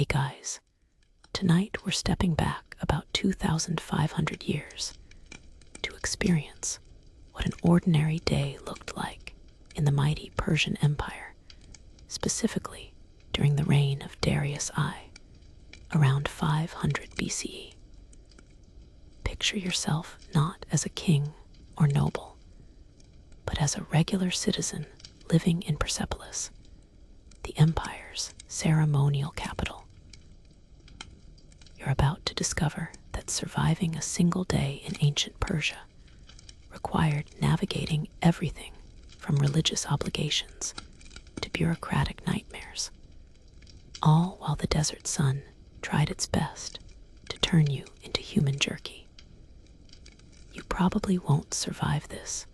Hey guys, tonight we're stepping back about 2,500 years to experience what an ordinary day looked like in the mighty Persian Empire, specifically during the reign of Darius I, around 500 BCE. Picture yourself not as a king or noble, but as a regular citizen living in Persepolis, the empire's ceremonial capital. You're about to discover that surviving a single day in ancient Persia required navigating everything from religious obligations to bureaucratic nightmares, all while the desert sun tried its best to turn you into human jerky. You probably won't survive this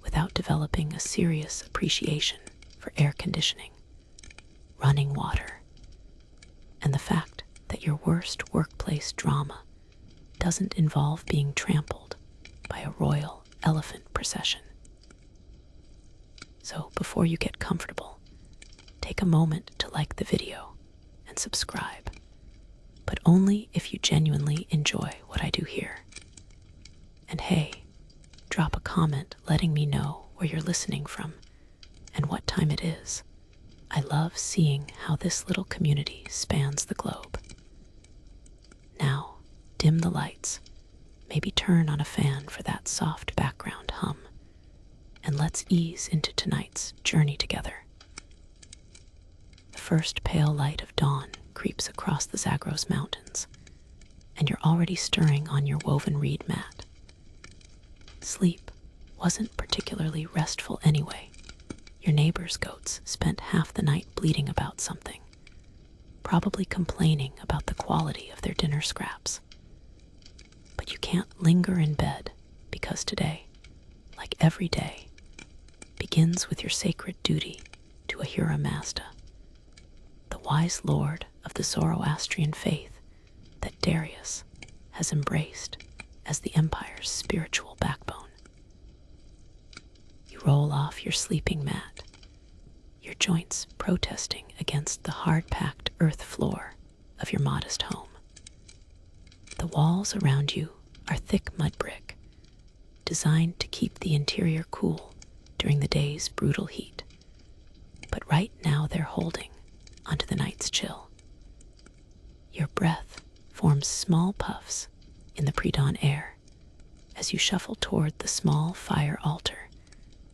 without developing a serious appreciation for air conditioning, running water, and the fact that your worst workplace drama doesn't involve being trampled by a royal elephant procession. So before you get comfortable, take a moment to like the video and subscribe, but only if you genuinely enjoy what I do here. And hey, drop a comment letting me know where you're listening from and what time it is. I love seeing how this little community spans the globe. Now, dim the lights, maybe turn on a fan for that soft background hum, and let's ease into tonight's journey together. The first pale light of dawn creeps across the Zagros Mountains, and you're already stirring on your woven reed mat. Sleep wasn't particularly restful anyway. Your neighbor's goats spent half the night bleating about something, probably complaining about the quality of their dinner scraps. But you can't linger in bed because today, like every day, begins with your sacred duty to Ahura Mazda, the wise lord of the Zoroastrian faith that Darius has embraced as the empire's spiritual backbone. You roll off your sleeping mat, your joints protesting against the hard-packed earth floor of your modest home. The walls around you are thick mud brick, designed to keep the interior cool during the day's brutal heat. But right now they're holding onto the night's chill. Your breath forms small puffs in the pre-dawn air as you shuffle toward the small fire altar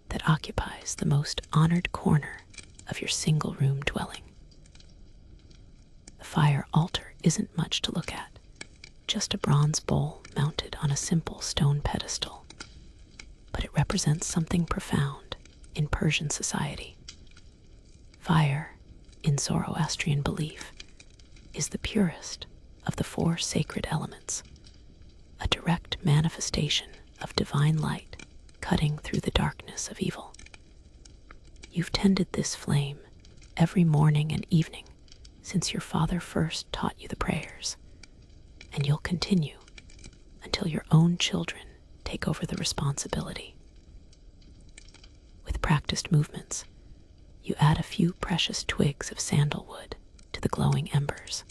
that occupies the most honored corner of your single-room dwelling. The fire altar isn't much to look at, just a bronze bowl mounted on a simple stone pedestal, but it represents something profound in Persian society. Fire, in Zoroastrian belief, is the purest of the four sacred elements, a direct manifestation of divine light cutting through the darkness of evil. You've tended this flame every morning and evening since your father first taught you the prayers, and you'll continue until your own children take over the responsibility. With practiced movements, you add a few precious twigs of sandalwood to the glowing embers.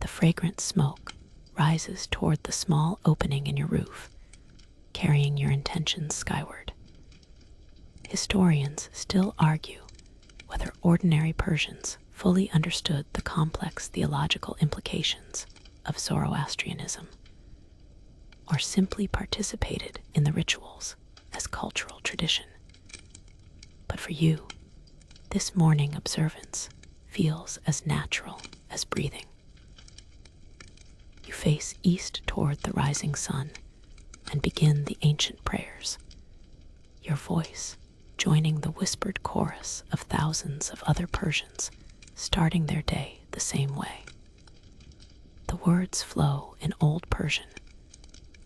The fragrant smoke rises toward the small opening in your roof, carrying your intentions skyward. Historians still argue whether ordinary Persians fully understood the complex theological implications of Zoroastrianism, or simply participated in the rituals as cultural tradition. But for you, this morning observance feels as natural as breathing. You face east toward the rising sun and begin the ancient prayers, your voice joining the whispered chorus of thousands of other Persians starting their day the same way. The words flow in Old Persian,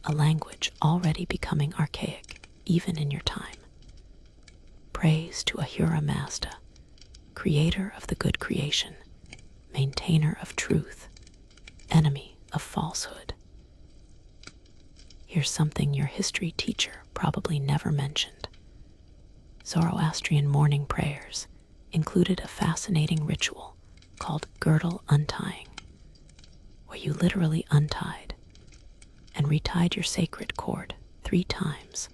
a language already becoming archaic even in your time. Praise to Ahura Mazda, creator of the good creation, maintainer of truth, enemy of falsehood. Here's something your history teacher probably never mentioned. Zoroastrian morning prayers included a fascinating ritual called girdle untying, where you literally untied and retied your sacred cord 3 times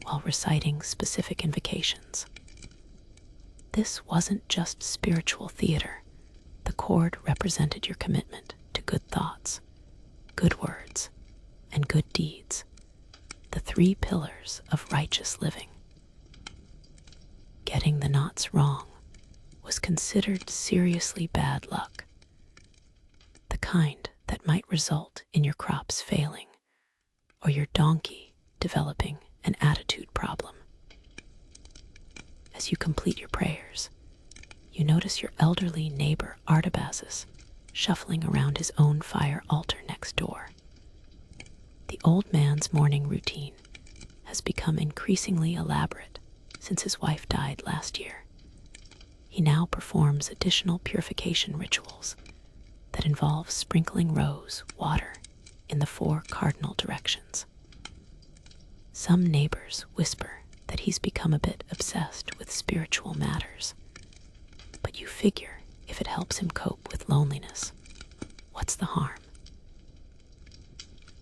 while reciting specific invocations. This wasn't just spiritual theater. The cord represented your commitment to good thoughts, good words, and good deeds, the 3 pillars of righteous living. Getting the knots wrong was considered seriously bad luck, the kind that might result in your crops failing or your donkey developing an attitude problem. As you complete your prayers, you notice your elderly neighbor Artabazus shuffling around his own fire altar next door. The old man's morning routine has become increasingly elaborate since his wife died last year. He now performs additional purification rituals that involve sprinkling rose water in the 4 cardinal directions. Some neighbors whisper that he's become a bit obsessed with spiritual matters, but you figure if it helps him cope with loneliness, what's the harm?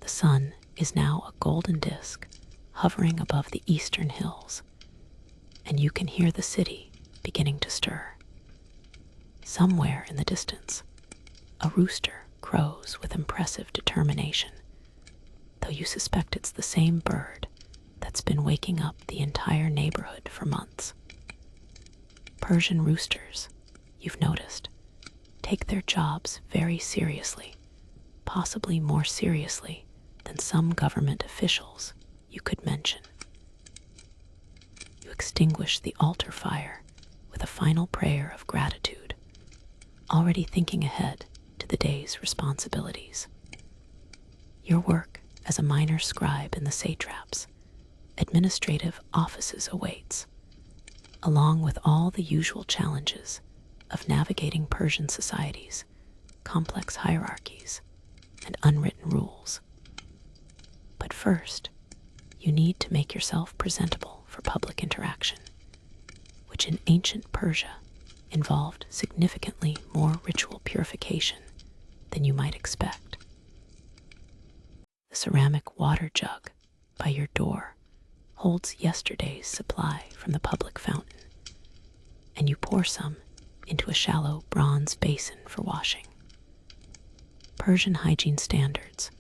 The sun is now a golden disk hovering above the eastern hills, and you can hear the city beginning to stir. Somewhere in the distance, a rooster crows with impressive determination, though you suspect it's the same bird that's been waking up the entire neighborhood for months. Persian roosters, you've noticed, take their jobs very seriously, possibly more seriously than some government officials you could mention. You extinguish the altar fire with a final prayer of gratitude, already thinking ahead to the day's responsibilities. Your work as a minor scribe in the satraps' administrative offices awaits, along with all the usual challenges of navigating Persian society's complex hierarchies and unwritten rules. But first, you need to make yourself presentable for public interaction, which in ancient Persia involved significantly more ritual purification than you might expect. The ceramic water jug by your door holds yesterday's supply from the public fountain, and you pour some into a shallow bronze basin for washing. Persian hygiene standards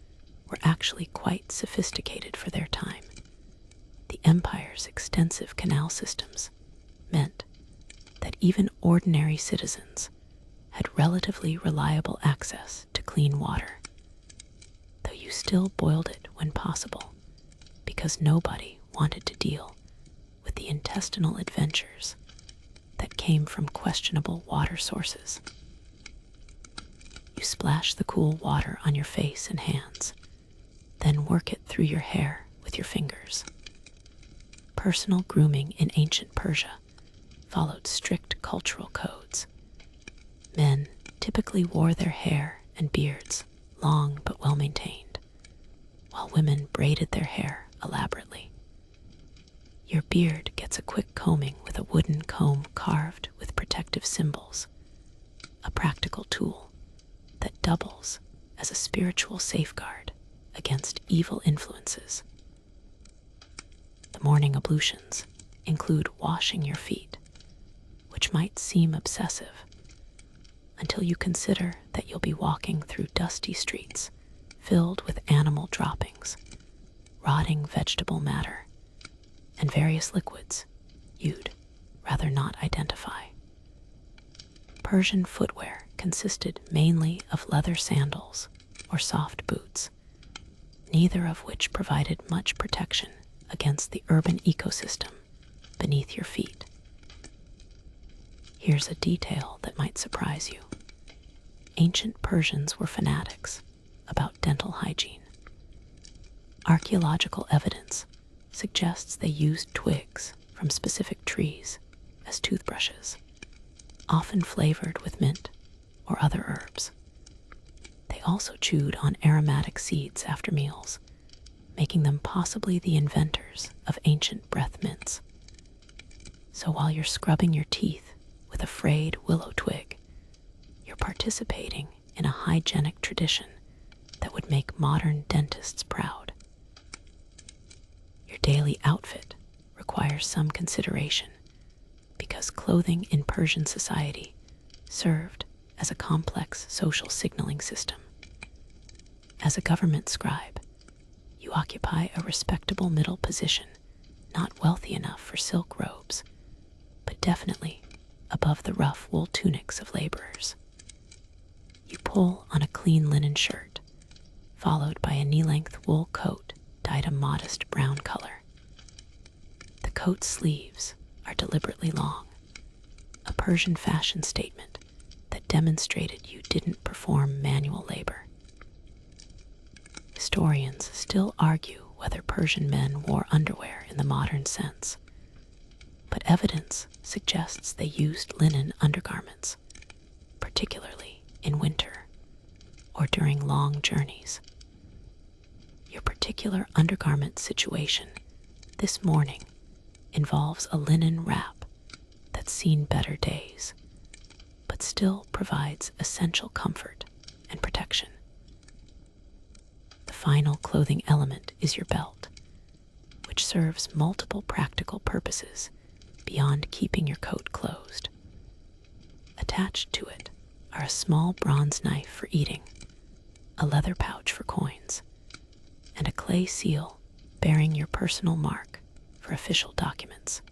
were actually quite sophisticated for their time. The empire's extensive canal systems meant that even ordinary citizens had relatively reliable access to clean water, though you still boiled it when possible because nobody wanted to deal with the intestinal adventures that came from questionable water sources. You splash the cool water on your face and hands, then work it through your hair with your fingers. Personal grooming in ancient Persia followed strict cultural codes. Men typically wore their hair and beards long but well maintained, while women braided their hair elaborately. Your beard gets a quick combing with a wooden comb carved with protective symbols, a practical tool that doubles as a spiritual safeguard against evil influences. The morning ablutions include washing your feet, which might seem obsessive until you consider that you'll be walking through dusty streets filled with animal droppings, rotting vegetable matter, and various liquids you'd rather not identify. Persian footwear consisted mainly of leather sandals or soft boots, neither of which provided much protection against the urban ecosystem beneath your feet. Here's a detail that might surprise you. Ancient Persians were fanatics about dental hygiene. Archaeological evidence suggests they used twigs from specific trees as toothbrushes, often flavored with mint or other herbs. They also chewed on aromatic seeds after meals, making them possibly the inventors of ancient breath mints. So while you're scrubbing your teeth with a frayed willow twig, you're participating in a hygienic tradition that would make modern dentists proud. Your daily outfit requires some consideration because clothing in Persian society served as a complex social signaling system. As a government scribe, you occupy a respectable middle position, not wealthy enough for silk robes, but definitely above the rough wool tunics of laborers. You pull on a clean linen shirt, followed by a knee-length wool coat dyed a modest brown color. The coat's sleeves are deliberately long, a Persian fashion statement that demonstrated you didn't perform manual labor. Historians still argue whether Persian men wore underwear in the modern sense, but evidence suggests they used linen undergarments, particularly in winter or during long journeys. Your particular undergarment situation this morning involves a linen wrap that's seen better days, but still provides essential comfort and protection. The final clothing element is your belt, which serves multiple practical purposes beyond keeping your coat closed. Attached to it are a small bronze knife for eating, a leather pouch for coins, and a clay seal bearing your personal mark for official documents.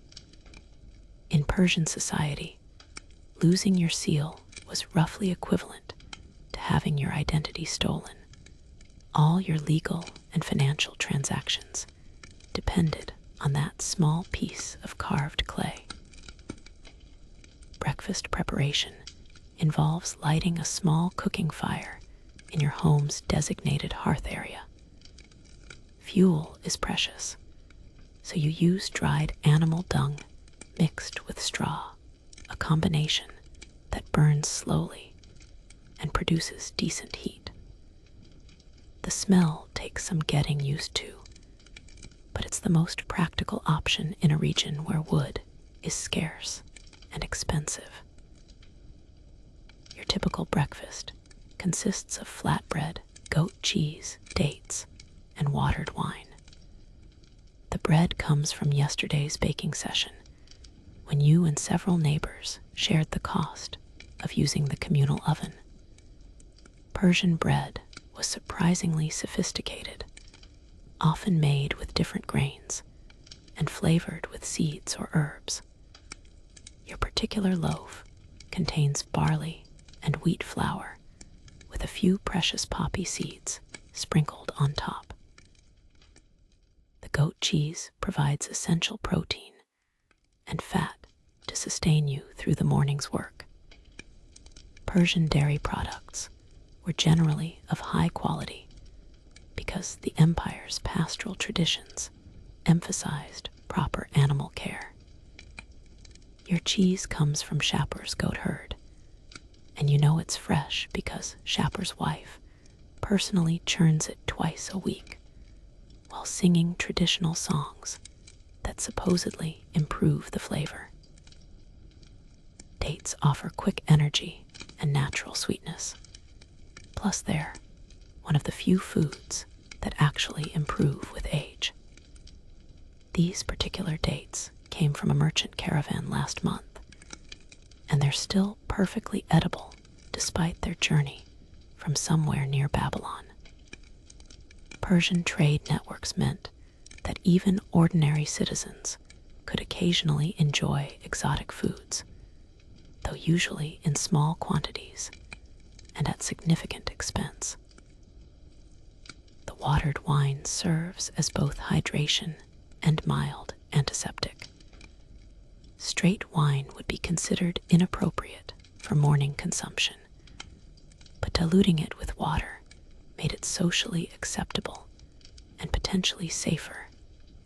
In Persian society, losing your seal was roughly equivalent to having your identity stolen. All your legal and financial transactions depended on that small piece of carved clay. Breakfast preparation involves lighting a small cooking fire in your home's designated hearth area. Fuel is precious, so you use dried animal dung mixed with straw, a combination that burns slowly and produces decent heat. The smell takes some getting used to, but it's the most practical option in a region where wood is scarce and expensive. Your typical breakfast consists of flatbread, goat cheese, dates, and watered wine. The bread comes from yesterday's baking session, when you and several neighbors shared the cost of using the communal oven. Persian bread was surprisingly sophisticated, often made with different grains and flavored with seeds or herbs. Your particular loaf contains barley and wheat flour with a few precious poppy seeds sprinkled on top. The goat cheese provides essential protein and fat to sustain you through the morning's work. Persian dairy products were generally of high quality because the empire's pastoral traditions emphasized proper animal care. Your cheese comes from Shapur's goat herd, and you know it's fresh because Shapur's wife personally churns it twice a week while singing traditional songs that supposedly improve the flavor. Dates offer quick energy and natural sweetness. Plus they're one of the few foods that actually improve with age. These particular dates came from a merchant caravan last month, and they're still perfectly edible despite their journey from somewhere near Babylon. Persian trade networks meant that even ordinary citizens could occasionally enjoy exotic foods, though usually in small quantities and at significant expense. The watered wine serves as both hydration and mild antiseptic. Straight wine would be considered inappropriate for morning consumption, but diluting it with water made it socially acceptable and potentially safer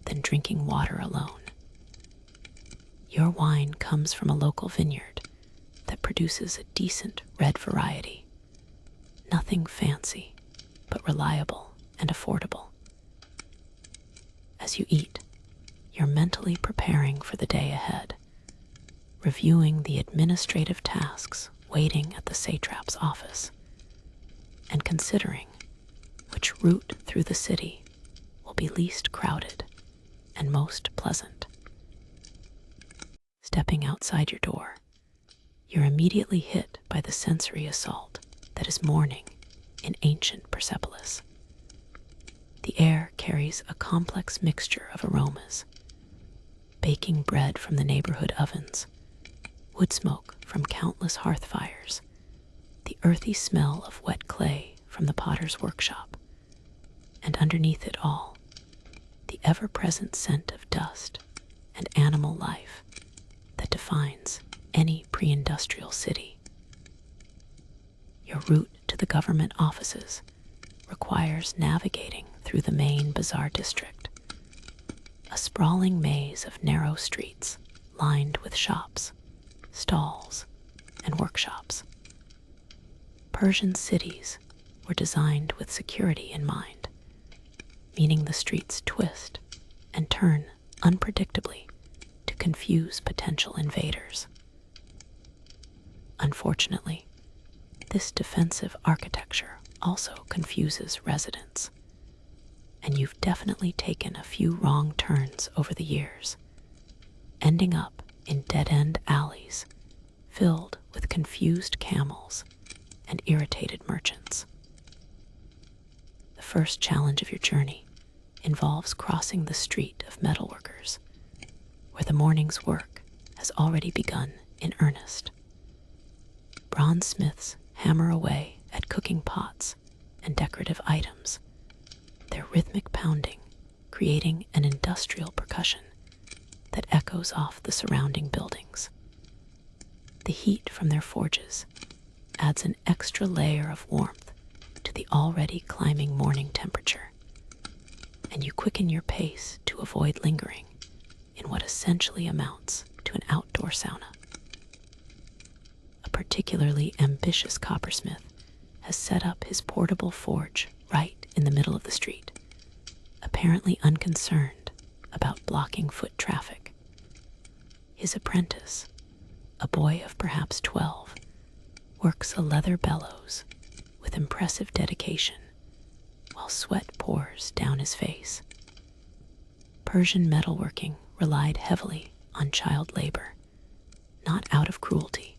than drinking water alone. Your wine comes from a local vineyard that produces a decent red variety. Nothing fancy, but reliable and affordable. As you eat, you're mentally preparing for the day ahead, reviewing the administrative tasks waiting at the satrap's office, and considering which route through the city will be least crowded and most pleasant. Stepping outside your door, you're immediately hit by the sensory assault that is morning in ancient Persepolis. The air carries a complex mixture of aromas: baking bread from the neighborhood ovens, wood smoke from countless hearth fires, the earthy smell of wet clay from the potter's workshop, and underneath it all, the ever-present scent of dust and animal life that defines any pre-industrial city. Your route to the government offices requires navigating through the main bazaar district, a sprawling maze of narrow streets lined with shops, stalls, and workshops. Persian cities were designed with security in mind, meaning the streets twist and turn unpredictably to confuse potential invaders. Unfortunately, this defensive architecture also confuses residents, and you've definitely taken a few wrong turns over the years, ending up in dead-end alleys filled with confused camels and irritated merchants. The first challenge of your journey involves crossing the street of metalworkers, where the morning's work has already begun in earnest. Bronzesmiths hammer away at cooking pots and decorative items, their rhythmic pounding creating an industrial percussion that echoes off the surrounding buildings. The heat from their forges adds an extra layer of warmth to the already climbing morning temperature, and you quicken your pace to avoid lingering in what essentially amounts to an outdoor sauna. A particularly ambitious coppersmith has set up his portable forge right in the middle of the street, apparently unconcerned about blocking foot traffic. His apprentice, a boy of perhaps 12, works a leather bellows with impressive dedication while sweat pours down his face. Persian metalworking relied heavily on child labor, not out of cruelty,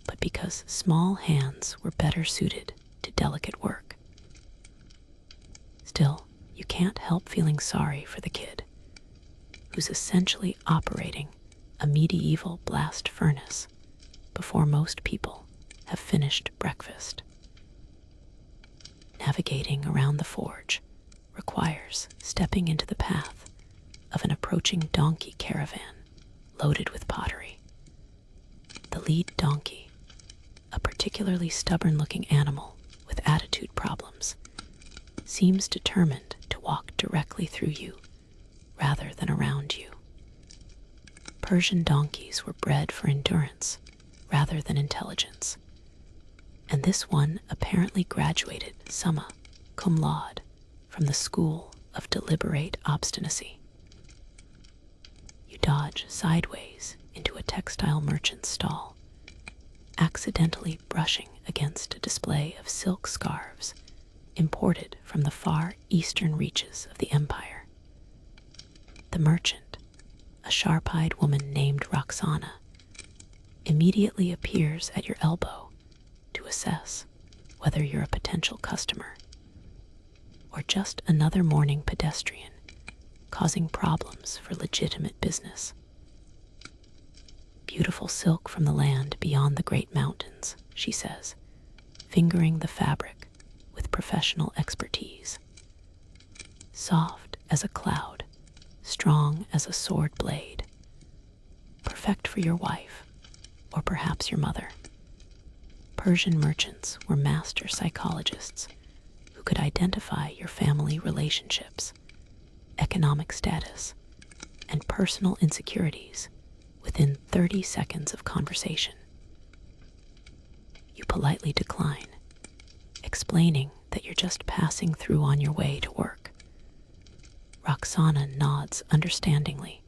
but because small hands were better suited to delicate work. Still, you can't help feeling sorry for the kid, who's essentially operating a medieval blast furnace before most people have finished breakfast. Navigating around the forge requires stepping into the path of an approaching donkey caravan loaded with pottery. The lead donkey, a particularly stubborn-looking animal with attitude problems, seems determined to walk directly through you rather than around you. Persian donkeys were bred for endurance rather than intelligence, and this one apparently graduated summa cum laude from the school of deliberate obstinacy. You dodge sideways into a textile merchant's stall, accidentally brushing against a display of silk scarves imported from the far eastern reaches of the empire. The merchant, a sharp-eyed woman named Roxana, immediately appears at your elbow to assess whether you're a potential customer or just another morning pedestrian causing problems for legitimate business. Beautiful silk from the land beyond the great mountains, she says, fingering the fabric with professional expertise. Soft as a cloud, strong as a sword blade. Perfect for your wife, or perhaps your mother. Persian merchants were master psychologists who could identify your family relationships, economic status, and personal insecurities within 30 seconds of conversation. You politely decline, explaining that you're just passing through on your way to work. Roxana nods understandingly,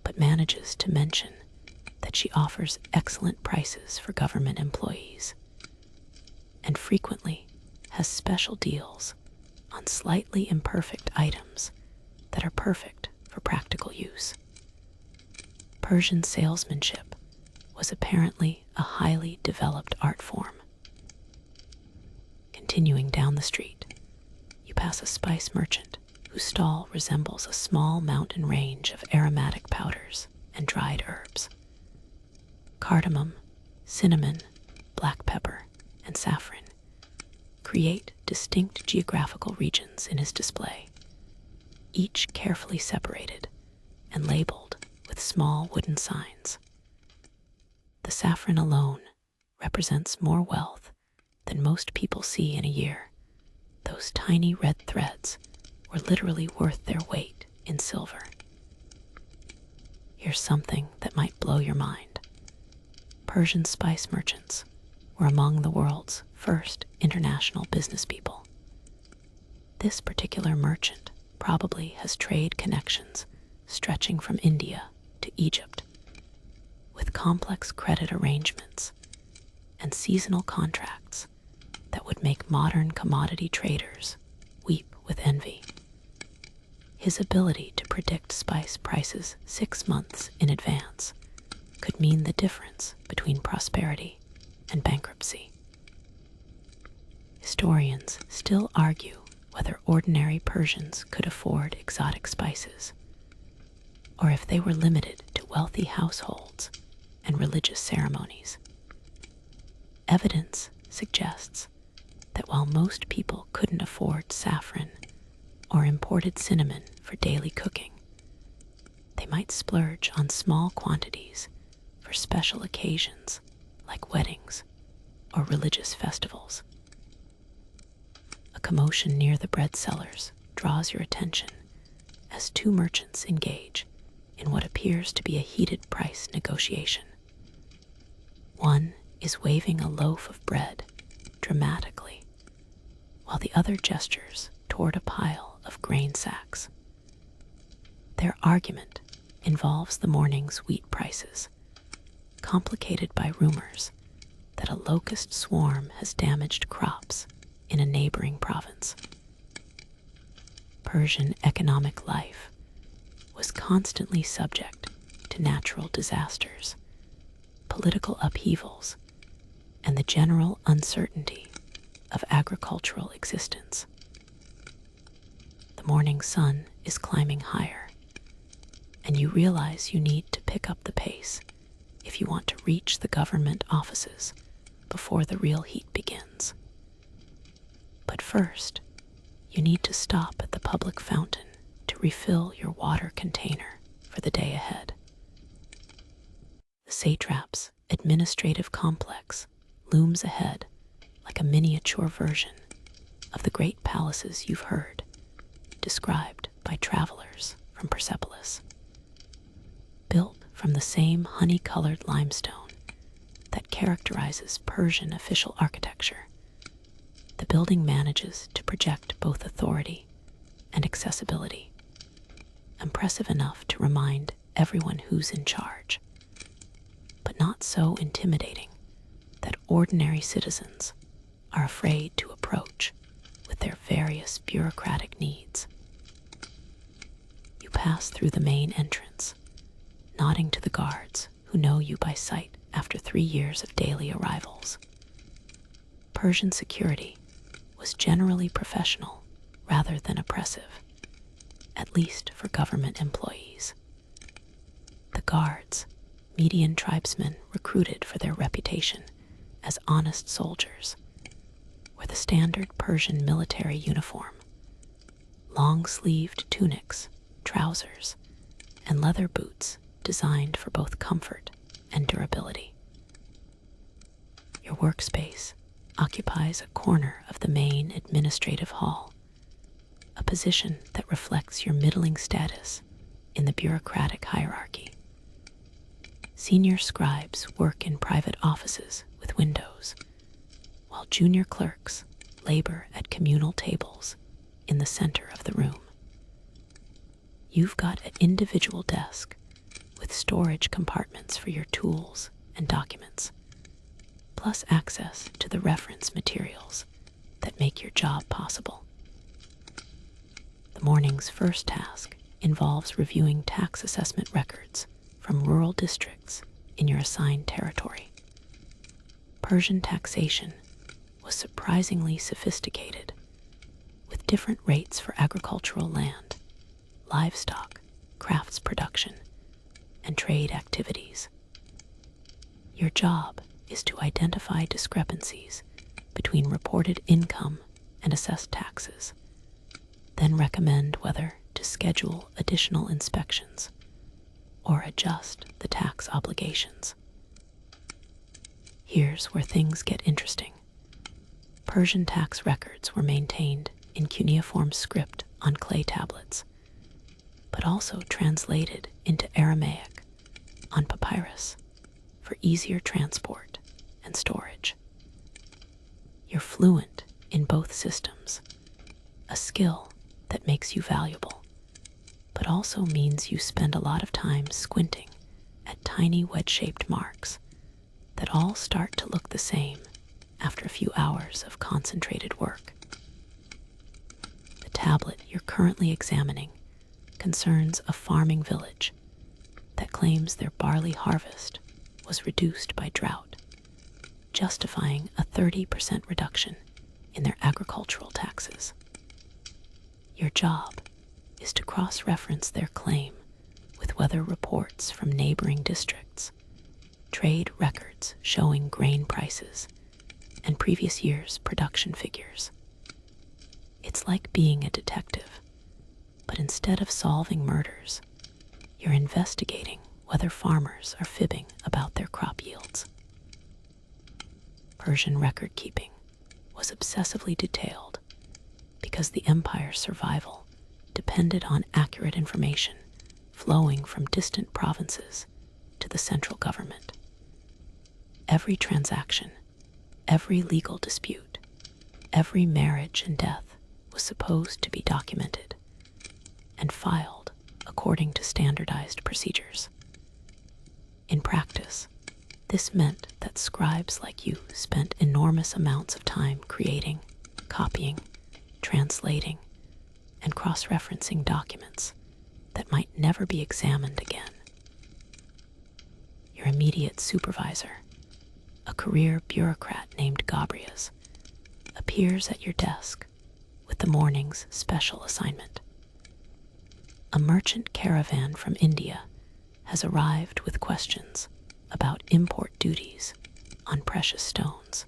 but manages to mention that that she offers excellent prices for government employees and frequently has special deals on slightly imperfect items that are perfect for practical use. Persian salesmanship was apparently a highly developed art form. Continuing down the street, you pass a spice merchant whose stall resembles a small mountain range of aromatic powders and dried herbs. Cardamom, cinnamon, black pepper, and saffron create distinct geographical regions in his display, each carefully separated and labeled with small wooden signs. The saffron alone represents more wealth than most people see in a year. Those tiny red threads were literally worth their weight in silver. Here's something that might blow your mind. Persian spice merchants were among the world's first international business people. This particular merchant probably has trade connections stretching from India to Egypt, with complex credit arrangements and seasonal contracts that would make modern commodity traders weep with envy. His ability to predict spice prices 6 months in advance could mean the difference between prosperity and bankruptcy. Historians still argue whether ordinary Persians could afford exotic spices, or if they were limited to wealthy households and religious ceremonies. Evidence suggests that while most people couldn't afford saffron or imported cinnamon for daily cooking, they might splurge on small quantities for special occasions like weddings or religious festivals. A commotion near the bread sellers draws your attention as two merchants engage in what appears to be a heated price negotiation. One is waving a loaf of bread dramatically, while the other gestures toward a pile of grain sacks. Their argument involves the morning's wheat prices, complicated by rumors that a locust swarm has damaged crops in a neighboring province. Persian economic life was constantly subject to natural disasters, political upheavals, and the general uncertainty of agricultural existence. The morning sun is climbing higher, and you realize you need to pick up the pace if you want to reach the government offices before the real heat begins. But first, you need to stop at the public fountain to refill your water container for the day ahead. The satrap's administrative complex looms ahead like a miniature version of the great palaces you've heard described by travelers from Persepolis. Built from the same honey-colored limestone that characterizes Persian official architecture, the building manages to project both authority and accessibility, impressive enough to remind everyone who's in charge, but not so intimidating that ordinary citizens are afraid to approach with their various bureaucratic needs. You pass through the main entrance, nodding to the guards who know you by sight after 3 years of daily arrivals. Persian security was generally professional rather than oppressive, at least for government employees. The guards, Median tribesmen recruited for their reputation as honest soldiers, were the standard Persian military uniform: long-sleeved tunics, trousers, and leather boots designed for both comfort and durability. Your workspace occupies a corner of the main administrative hall, a position that reflects your middling status in the bureaucratic hierarchy. Senior scribes work in private offices with windows, while junior clerks labor at communal tables in the center of the room. You've got an individual desk with storage compartments for your tools and documents, plus access to the reference materials that make your job possible. The morning's first task involves reviewing tax assessment records from rural districts in your assigned territory. Persian taxation was surprisingly sophisticated, with different rates for agricultural land, livestock, crafts production, and trade activities. Your job is to identify discrepancies between reported income and assessed taxes, then recommend whether to schedule additional inspections or adjust the tax obligations. Here's where things get interesting. Persian tax records were maintained in cuneiform script on clay tablets, but also translated into Aramaic on papyrus for easier transport and storage. You're fluent in both systems, a skill that makes you valuable, but also means you spend a lot of time squinting at tiny wedge-shaped marks that all start to look the same after a few hours of concentrated work. The tablet you're currently examining concerns a farming village that claims their barley harvest was reduced by drought, justifying a 30% reduction in their agricultural taxes. Your job is to cross-reference their claim with weather reports from neighboring districts, trade records showing grain prices, and previous year's production figures. It's like being a detective, but instead of solving murders, you're investigating whether farmers are fibbing about their crop yields. Persian record keeping was obsessively detailed because the empire's survival depended on accurate information flowing from distant provinces to the central government. Every transaction, every legal dispute, every marriage and death was supposed to be documented and filed according to standardized procedures. In practice, this meant that scribes like you spent enormous amounts of time creating, copying, translating, and cross-referencing documents that might never be examined again. Your immediate supervisor, a career bureaucrat named Gabrias, appears at your desk with the morning's special assignment. A merchant caravan from India has arrived with questions about import duties on precious stones,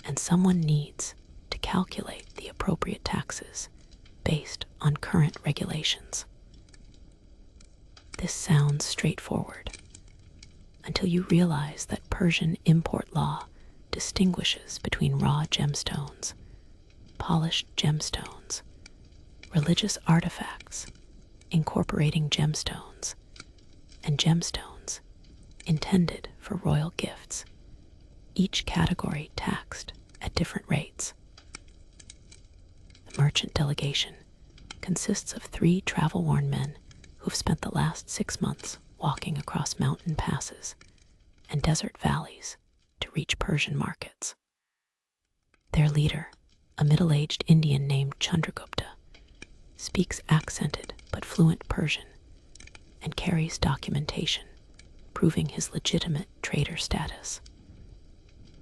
and someone needs to calculate the appropriate taxes based on current regulations. This sounds straightforward until you realize that Persian import law distinguishes between raw gemstones, polished gemstones, religious artifacts incorporating gemstones, and gemstones intended for royal gifts, each category taxed at different rates. The merchant delegation consists of 3 travel-worn men who've spent the last 6 months walking across mountain passes and desert valleys to reach Persian markets. Their leader, a middle-aged Indian named Chandragupta, speaks accented but fluent Persian and carries documentation proving his legitimate trader status.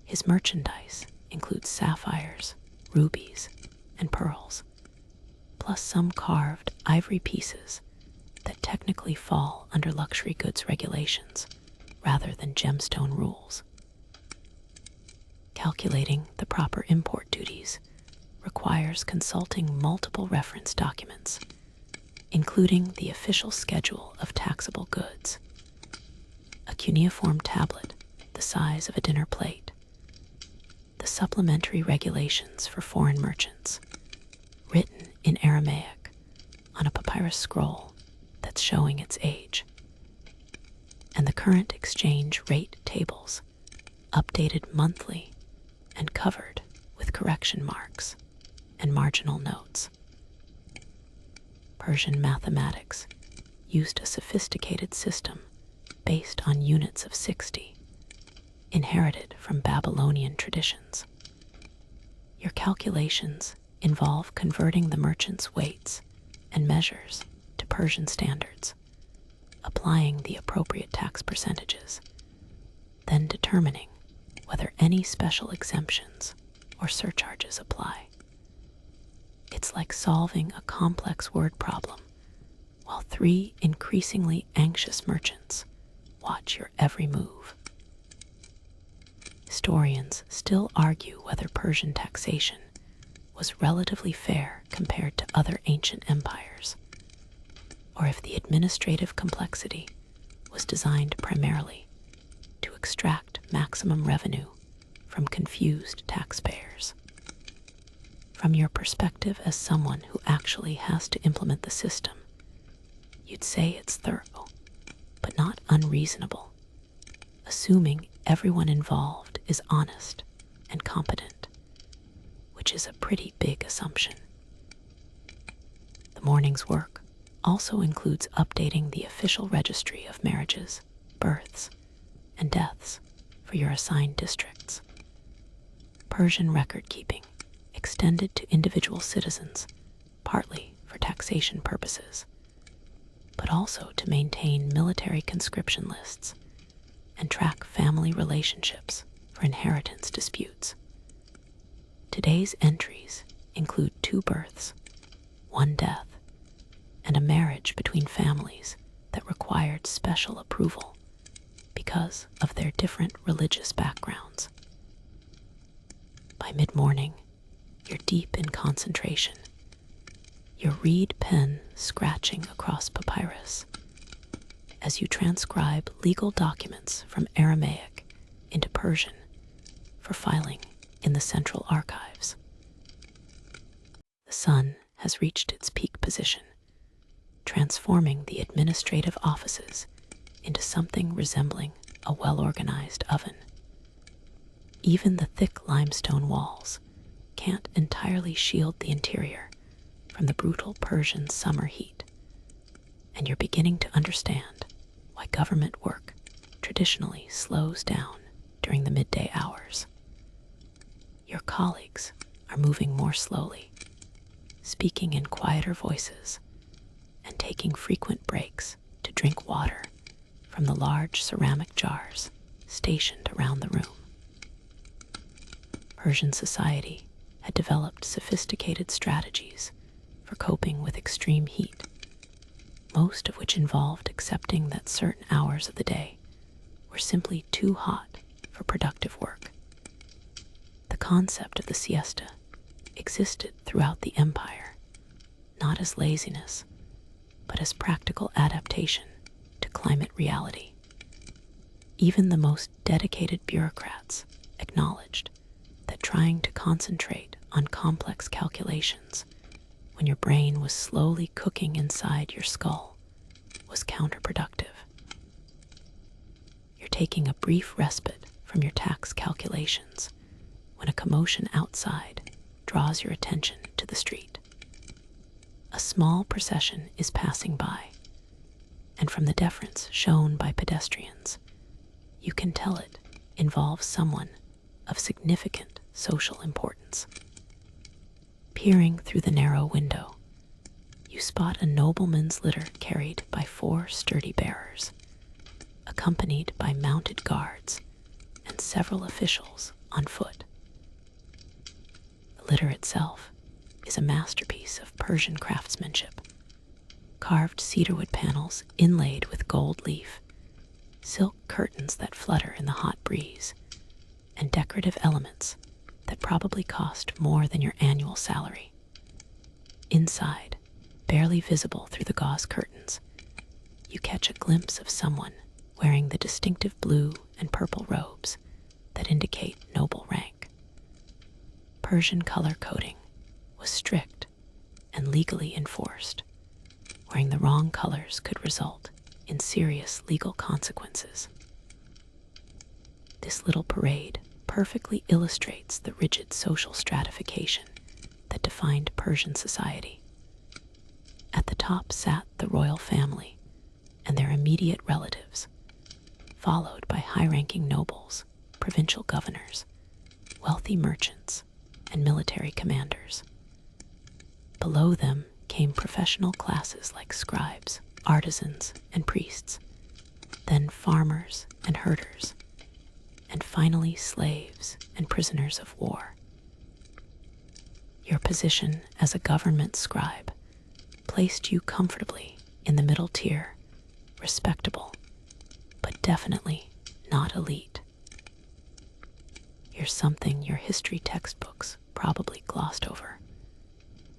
His merchandise includes sapphires, rubies, and pearls, plus some carved ivory pieces that technically fall under luxury goods regulations rather than gemstone rules. Calculating the proper import duties requires consulting multiple reference documents, including the official schedule of taxable goods, a cuneiform tablet the size of a dinner plate, the supplementary regulations for foreign merchants, written in Aramaic on a papyrus scroll that's showing its age, and the current exchange rate tables, updated monthly and covered with correction marks and marginal notes. Persian mathematics used a sophisticated system based on units of 60, inherited from Babylonian traditions. Your calculations involve converting the merchant's weights and measures to Persian standards, applying the appropriate tax percentages, then determining whether any special exemptions or surcharges apply. It's like solving a complex word problem while three increasingly anxious merchants watch your every move. Historians still argue whether Persian taxation was relatively fair compared to other ancient empires, or if the administrative complexity was designed primarily to extract maximum revenue from confused taxpayers. From your perspective as someone who actually has to implement the system, you'd say it's thorough, but not unreasonable, assuming everyone involved is honest and competent, which is a pretty big assumption. The morning's work also includes updating the official registry of marriages, births, and deaths for your assigned districts. Persian record-keeping extended to individual citizens, partly for taxation purposes, but also to maintain military conscription lists and track family relationships for inheritance disputes. Today's entries include 2 births, 1 death, and a marriage between families that required special approval because of their different religious backgrounds. By mid-morning, you're deep in concentration, your reed pen scratching across papyrus as you transcribe legal documents from Aramaic into Persian for filing in the Central Archives. The sun has reached its peak position, transforming the administrative offices into something resembling a well-organized oven. Even the thick limestone walls can't entirely shield the interior from the brutal Persian summer heat, and you're beginning to understand why government work traditionally slows down during the midday hours. Your colleagues are moving more slowly, speaking in quieter voices, and taking frequent breaks to drink water from the large ceramic jars stationed around the room. Persian society had developed sophisticated strategies for coping with extreme heat, most of which involved accepting that certain hours of the day were simply too hot for productive work. The concept of the siesta existed throughout the empire, not as laziness, but as practical adaptation to climate reality. Even the most dedicated bureaucrats acknowledged that trying to concentrate on complex calculations when your brain was slowly cooking inside your skull was counterproductive. You're taking a brief respite from your tax calculations when a commotion outside draws your attention to the street. A small procession is passing by, and from the deference shown by pedestrians, you can tell it involves someone of significant social importance. Peering through the narrow window, you spot a nobleman's litter carried by 4 sturdy bearers, accompanied by mounted guards and several officials on foot. The litter itself is a masterpiece of Persian craftsmanship. Carved cedarwood panels inlaid with gold leaf, silk curtains that flutter in the hot breeze, and decorative elements that probably cost more than your annual salary. Inside, barely visible through the gauze curtains, you catch a glimpse of someone wearing the distinctive blue and purple robes that indicate noble rank. Persian color coding was strict and legally enforced. Wearing the wrong colors could result in serious legal consequences. This little parade perfectly illustrates the rigid social stratification that defined Persian society. At the top sat the royal family, and their immediate relatives, followed by high-ranking nobles, provincial governors, wealthy merchants, and military commanders. Below them came professional classes like scribes, artisans, and priests, then farmers and herders, and finally slaves and prisoners of war. Your position as a government scribe placed you comfortably in the middle tier, respectable, but definitely not elite. You're something your history textbooks probably glossed over.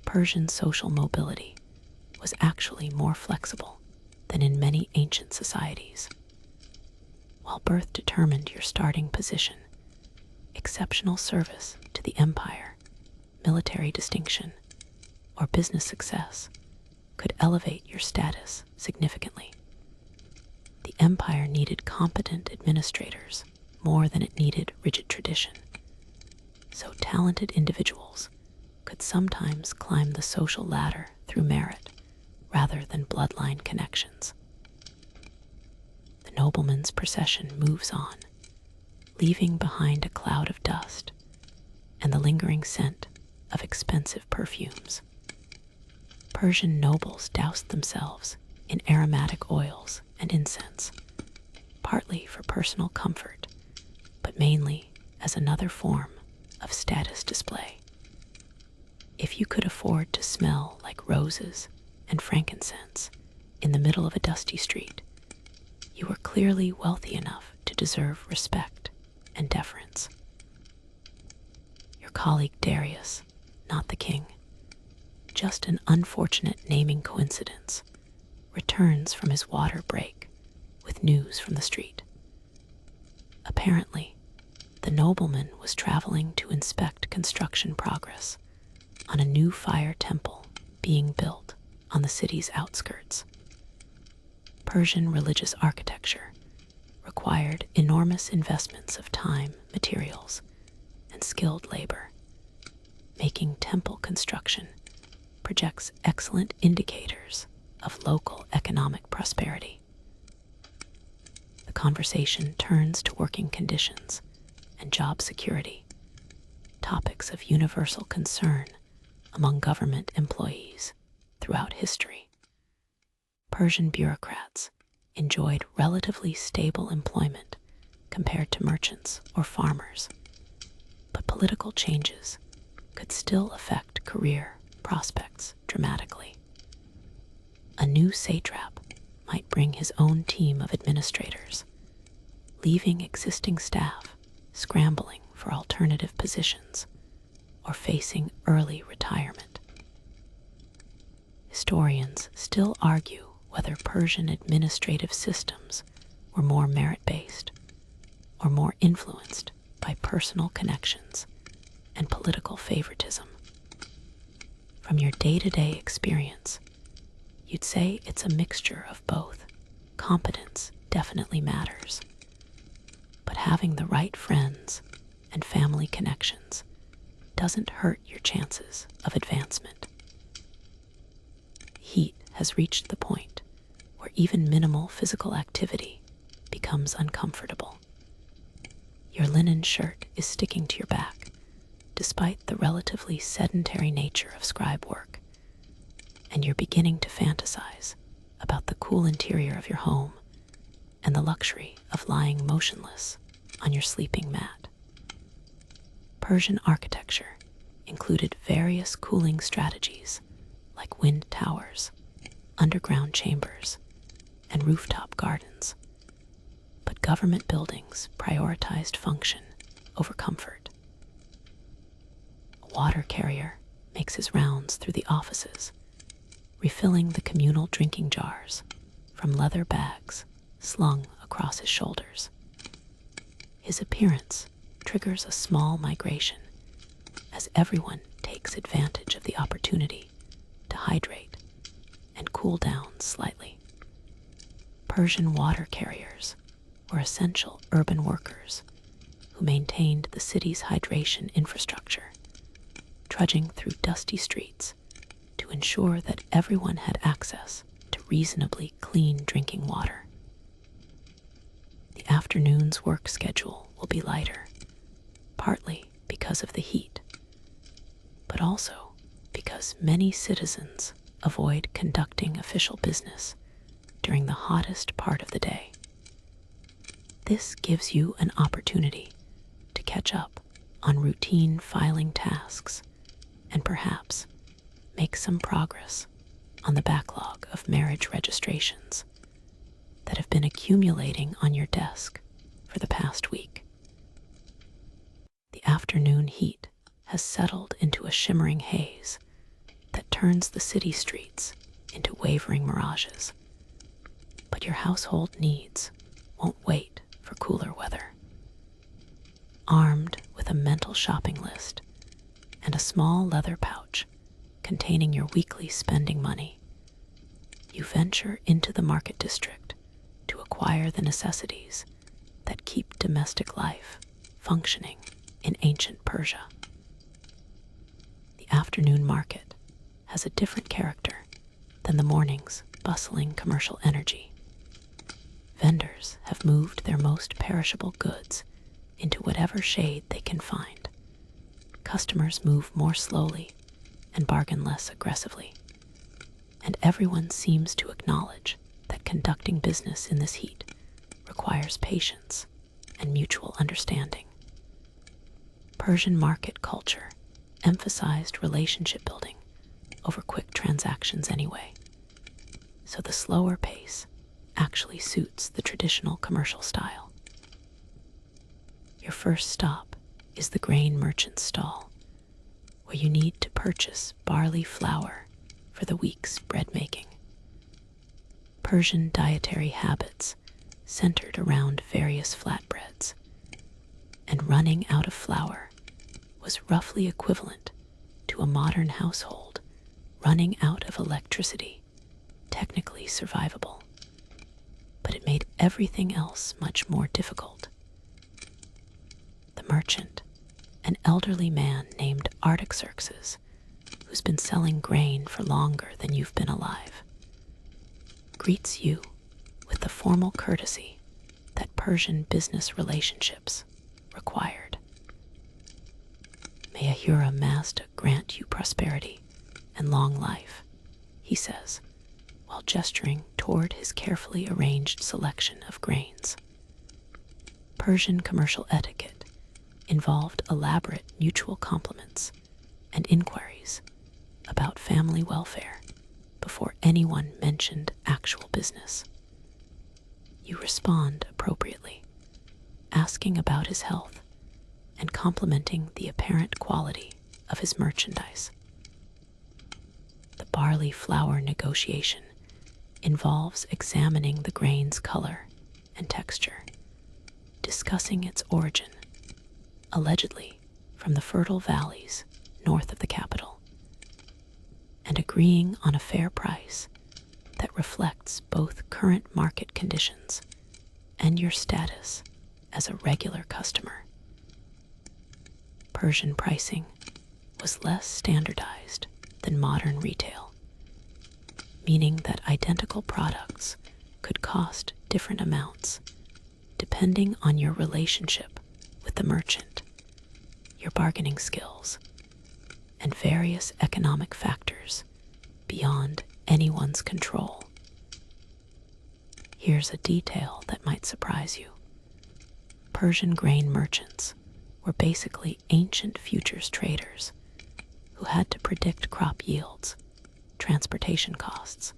Persian social mobility was actually more flexible than in many ancient societies. While birth determined your starting position, exceptional service to the empire, military distinction, or business success could elevate your status significantly. The empire needed competent administrators more than it needed rigid tradition, so talented individuals could sometimes climb the social ladder through merit rather than bloodline connections. The nobleman's procession moves on, leaving behind a cloud of dust and the lingering scent of expensive perfumes. Persian nobles doused themselves in aromatic oils and incense, partly for personal comfort, but mainly as another form of status display. If you could afford to smell like roses and frankincense in the middle of a dusty street, you were clearly wealthy enough to deserve respect and deference. Your colleague Darius, not the king, just an unfortunate naming coincidence, returns from his water break with news from the street. Apparently, the nobleman was traveling to inspect construction progress on a new fire temple being built on the city's outskirts. Persian religious architecture required enormous investments of time, materials, and skilled labor, making temple construction projects excellent indicators of local economic prosperity. The conversation turns to working conditions and job security, topics of universal concern among government employees throughout history. Persian bureaucrats enjoyed relatively stable employment compared to merchants or farmers, but political changes could still affect career prospects dramatically. A new satrap might bring his own team of administrators, leaving existing staff scrambling for alternative positions or facing early retirement. Historians still argue whether Persian administrative systems were more merit-based or more influenced by personal connections and political favoritism. From your day-to-day experience, you'd say it's a mixture of both. Competence definitely matters, but having the right friends and family connections doesn't hurt your chances of advancement. Heat has reached the point where even minimal physical activity becomes uncomfortable. Your linen shirt is sticking to your back, despite the relatively sedentary nature of scribe work, and you're beginning to fantasize about the cool interior of your home and the luxury of lying motionless on your sleeping mat. Persian architecture included various cooling strategies like wind towers, underground chambers, and rooftop gardens, but government buildings prioritized function over comfort. A water carrier makes his rounds through the offices, refilling the communal drinking jars from leather bags slung across his shoulders. His appearance triggers a small migration as everyone takes advantage of the opportunity to hydrate and cool down slightly. Persian water carriers were essential urban workers who maintained the city's hydration infrastructure, trudging through dusty streets to ensure that everyone had access to reasonably clean drinking water. The afternoon's work schedule will be lighter, partly because of the heat, but also because many citizens avoid conducting official business during the hottest part of the day. This gives you an opportunity to catch up on routine filing tasks and perhaps make some progress on the backlog of marriage registrations that have been accumulating on your desk for the past week. The afternoon heat has settled into a shimmering haze that turns the city streets into wavering mirages. But your household needs won't wait for cooler weather. Armed with a mental shopping list and a small leather pouch containing your weekly spending money, you venture into the market district to acquire the necessities that keep domestic life functioning in ancient Persia. The afternoon market has a different character than the morning's bustling commercial energy. Vendors have moved their most perishable goods into whatever shade they can find. Customers move more slowly and bargain less aggressively. And everyone seems to acknowledge that conducting business in this heat requires patience and mutual understanding. Persian market culture emphasized relationship building over quick transactions anyway, so the slower pace actually suits the traditional commercial style. Your first stop is the grain merchant's stall, where you need to purchase barley flour for the week's bread making. Persian dietary habits centered around various flatbreads, and running out of flour was roughly equivalent to a modern household running out of electricity, technically survivable. But it made everything else much more difficult. The merchant, an elderly man named Artaxerxes, who's been selling grain for longer than you've been alive, greets you with the formal courtesy that Persian business relationships required. May Ahura Mazda grant you prosperity and long life, he says, while gesturing toward his carefully arranged selection of grains. Persian commercial etiquette involved elaborate mutual compliments and inquiries about family welfare before anyone mentioned actual business. You respond appropriately, asking about his health and complimenting the apparent quality of his merchandise. The barley flour negotiation involves examining the grain's color and texture, discussing its origin, allegedly from the fertile valleys north of the capital, and agreeing on a fair price that reflects both current market conditions and your status as a regular customer. Persian pricing was less standardized than modern retail, meaning that identical products could cost different amounts depending on your relationship with the merchant, your bargaining skills, and various economic factors beyond anyone's control. Here's a detail that might surprise you. Persian grain merchants were basically ancient futures traders who had to predict crop yields, transportation costs,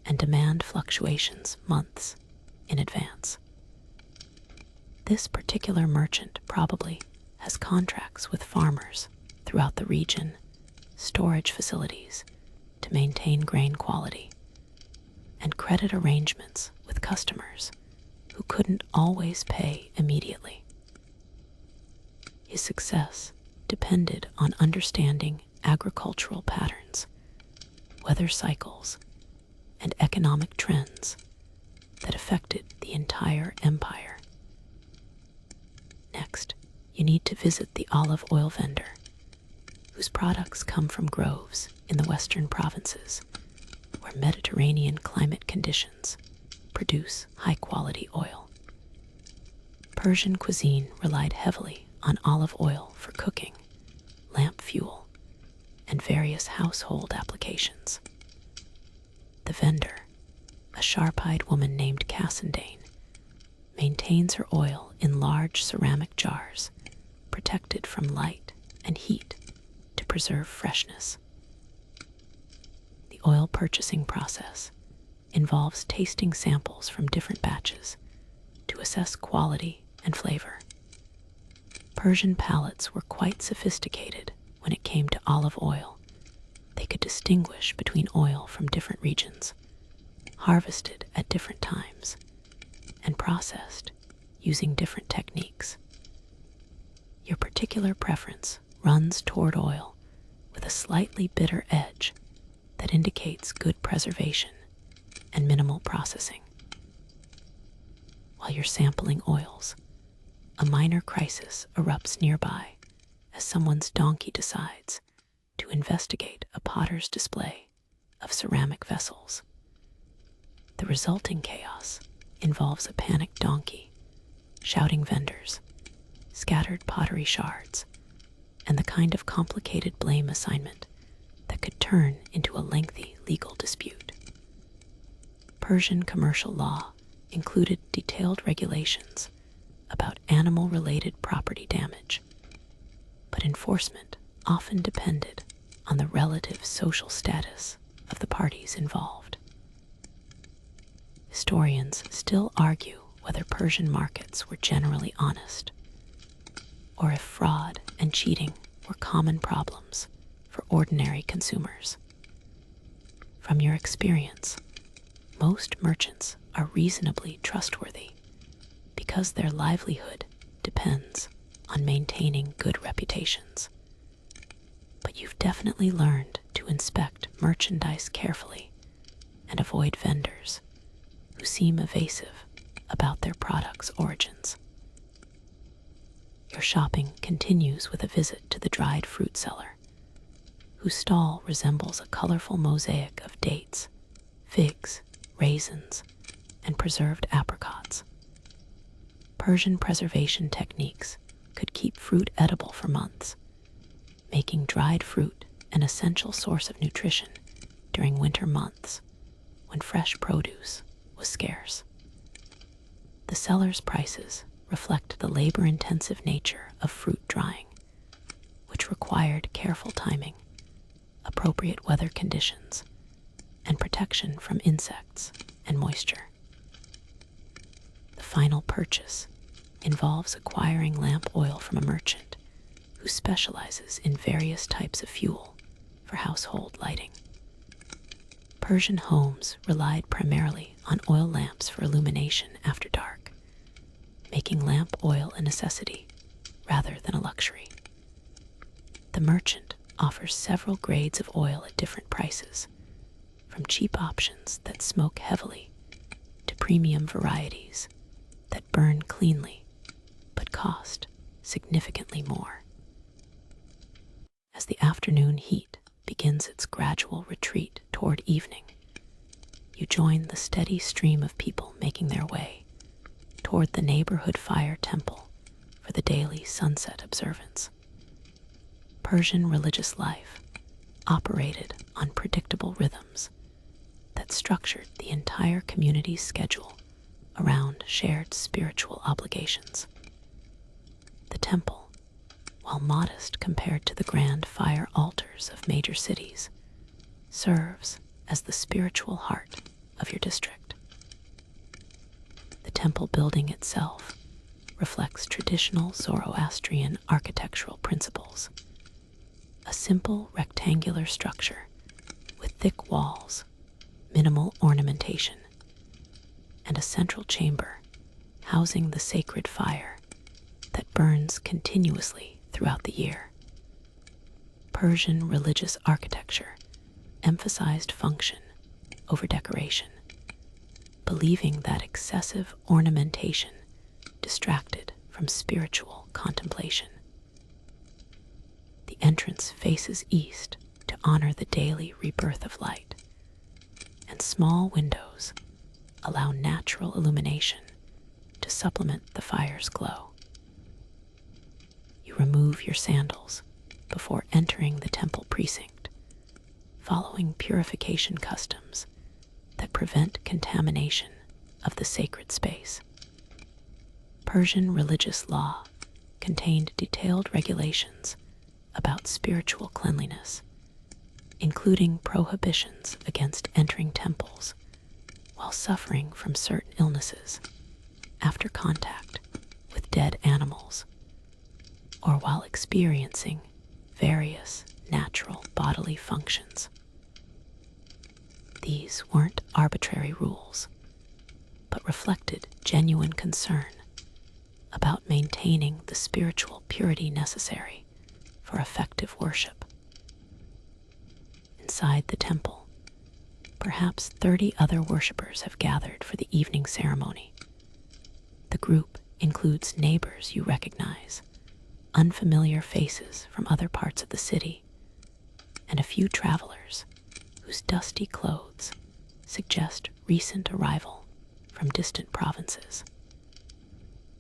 and demand fluctuations months in advance. This particular merchant probably has contracts with farmers throughout the region, storage facilities to maintain grain quality, and credit arrangements with customers who couldn't always pay immediately. His success depended on understanding agricultural patterns, weather cycles, and economic trends that affected the entire empire. Next, you need to visit the olive oil vendor, whose products come from groves in the western provinces, where Mediterranean climate conditions produce high-quality oil. Persian cuisine relied heavily on olive oil for cooking, lamp fuel, and various household applications. The vendor, a sharp-eyed woman named Cassandane, maintains her oil in large ceramic jars, protected from light and heat to preserve freshness. The oil purchasing process involves tasting samples from different batches to assess quality and flavor. Persian palates were quite sophisticated when it came to olive oil. They could distinguish between oil from different regions, harvested at different times, and processed using different techniques. Your particular preference runs toward oil with a slightly bitter edge that indicates good preservation and minimal processing. While you're sampling oils, a minor crisis erupts nearby as someone's donkey decides to investigate a potter's display of ceramic vessels. The resulting chaos involves a panicked donkey, shouting vendors, scattered pottery shards, and the kind of complicated blame assignment that could turn into a lengthy legal dispute. Persian commercial law included detailed regulations about animal-related property damage, but enforcement often depended on the relative social status of the parties involved. Historians still argue whether Persian markets were generally honest, or if fraud and cheating were common problems for ordinary consumers. From your experience, most merchants are reasonably trustworthy because their livelihood depends on maintaining good reputations. But you've definitely learned to inspect merchandise carefully and avoid vendors who seem evasive about their product's origins. Your shopping continues with a visit to the dried fruit seller, whose stall resembles a colorful mosaic of dates, figs, raisins, and preserved apricots. Persian preservation techniques could keep fruit edible for months, making dried fruit an essential source of nutrition during winter months when fresh produce was scarce. The seller's prices reflect the labor-intensive nature of fruit drying, which required careful timing, appropriate weather conditions, and protection from insects and moisture. The final purchase involves acquiring lamp oil from a merchant who specializes in various types of fuel for household lighting. Persian homes relied primarily on oil lamps for illumination after dark, making lamp oil a necessity rather than a luxury. The merchant offers several grades of oil at different prices, from cheap options that smoke heavily to premium varieties that burn cleanly but cost significantly more. As the afternoon heat begins its gradual retreat toward evening, you join the steady stream of people making their way toward the neighborhood fire temple for the daily sunset observance. Persian religious life operated on predictable rhythms that structured the entire community's schedule around shared spiritual obligations. The temple, while modest compared to the grand fire altars of major cities, serves as the spiritual heart of your district. The temple building itself reflects traditional Zoroastrian architectural principles, a simple rectangular structure with thick walls, minimal ornamentation, and a central chamber housing the sacred fire that burns continuously throughout the year. Persian religious architecture emphasized function over decoration, believing that excessive ornamentation distracted from spiritual contemplation. The entrance faces east to honor the daily rebirth of light, and small windows allow natural illumination to supplement the fire's glow. You remove your sandals before entering the temple precinct, following purification customs that prevent contamination of the sacred space. Persian religious law contained detailed regulations about spiritual cleanliness, including prohibitions against entering temples while suffering from certain illnesses after contact with dead animals, or while experiencing various natural bodily functions. These weren't arbitrary rules, but reflected genuine concern about maintaining the spiritual purity necessary for effective worship. Inside the temple, perhaps 30 other worshippers have gathered for the evening ceremony. The group includes neighbors you recognize, unfamiliar faces from other parts of the city, and a few travelers whose dusty clothes suggest recent arrival from distant provinces.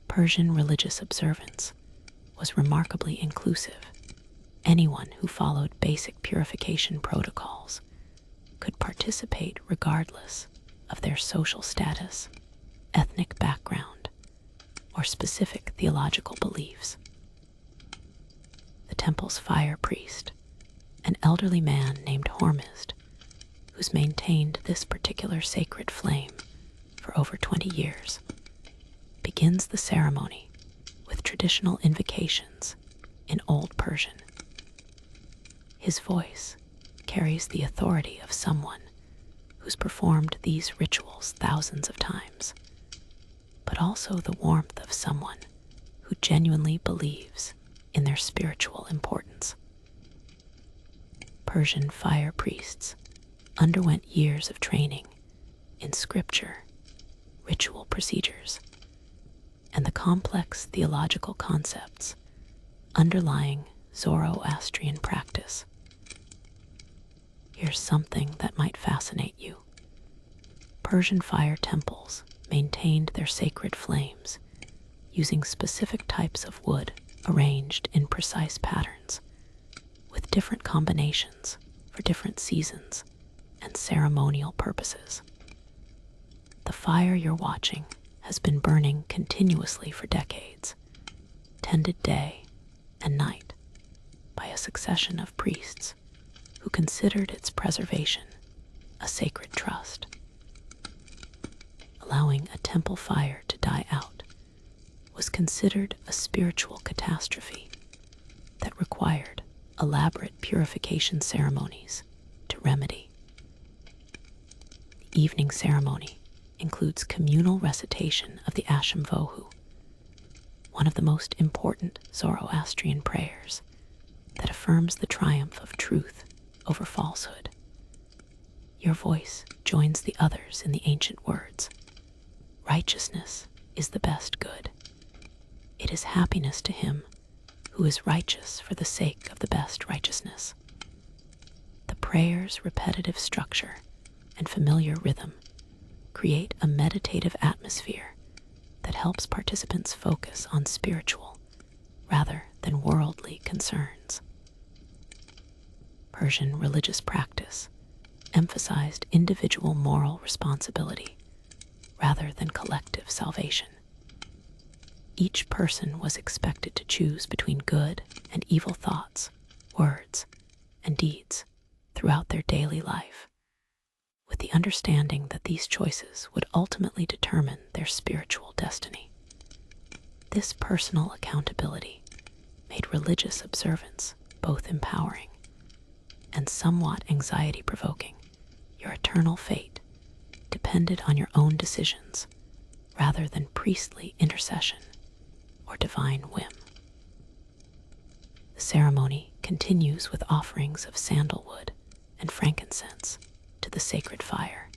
Persian religious observance was remarkably inclusive. Anyone who followed basic purification protocols could participate regardless of their social status, ethnic background, or specific theological beliefs. The temple's fire priest, an elderly man named Hormizd, who's maintained this particular sacred flame for over 20 years, begins the ceremony with traditional invocations in Old Persian. His voice carries the authority of someone who's performed these rituals thousands of times, but also the warmth of someone who genuinely believes in their spiritual importance. Persian fire priests underwent years of training in scripture, ritual procedures, and the complex theological concepts underlying Zoroastrian practice. Here's something that might fascinate you. Persian fire temples maintained their sacred flames using specific types of wood arranged in precise patterns, with different combinations for different seasons and ceremonial purposes. The fire you're watching has been burning continuously for decades, tended day and night by a succession of priests who considered its preservation a sacred trust. Allowing a temple fire to die out was considered a spiritual catastrophe that required elaborate purification ceremonies to remedy. The evening ceremony includes communal recitation of the Asham Vohu, one of the most important Zoroastrian prayers that affirms the triumph of truth over falsehood. Your voice joins the others in the ancient words, "Righteousness is the best good. It is happiness to him who is righteous for the sake of the best righteousness." The prayer's repetitive structure and familiar rhythm create a meditative atmosphere that helps participants focus on spiritual rather than worldly concerns. Persian religious practice emphasized individual moral responsibility rather than collective salvation. Each person was expected to choose between good and evil thoughts, words, and deeds throughout their daily life, with the understanding that these choices would ultimately determine their spiritual destiny. This personal accountability made religious observance both empowering and somewhat anxiety-provoking. Your eternal fate depended on your own decisions rather than priestly intercession or divine whim. The ceremony continues with offerings of sandalwood and frankincense to the sacred fire.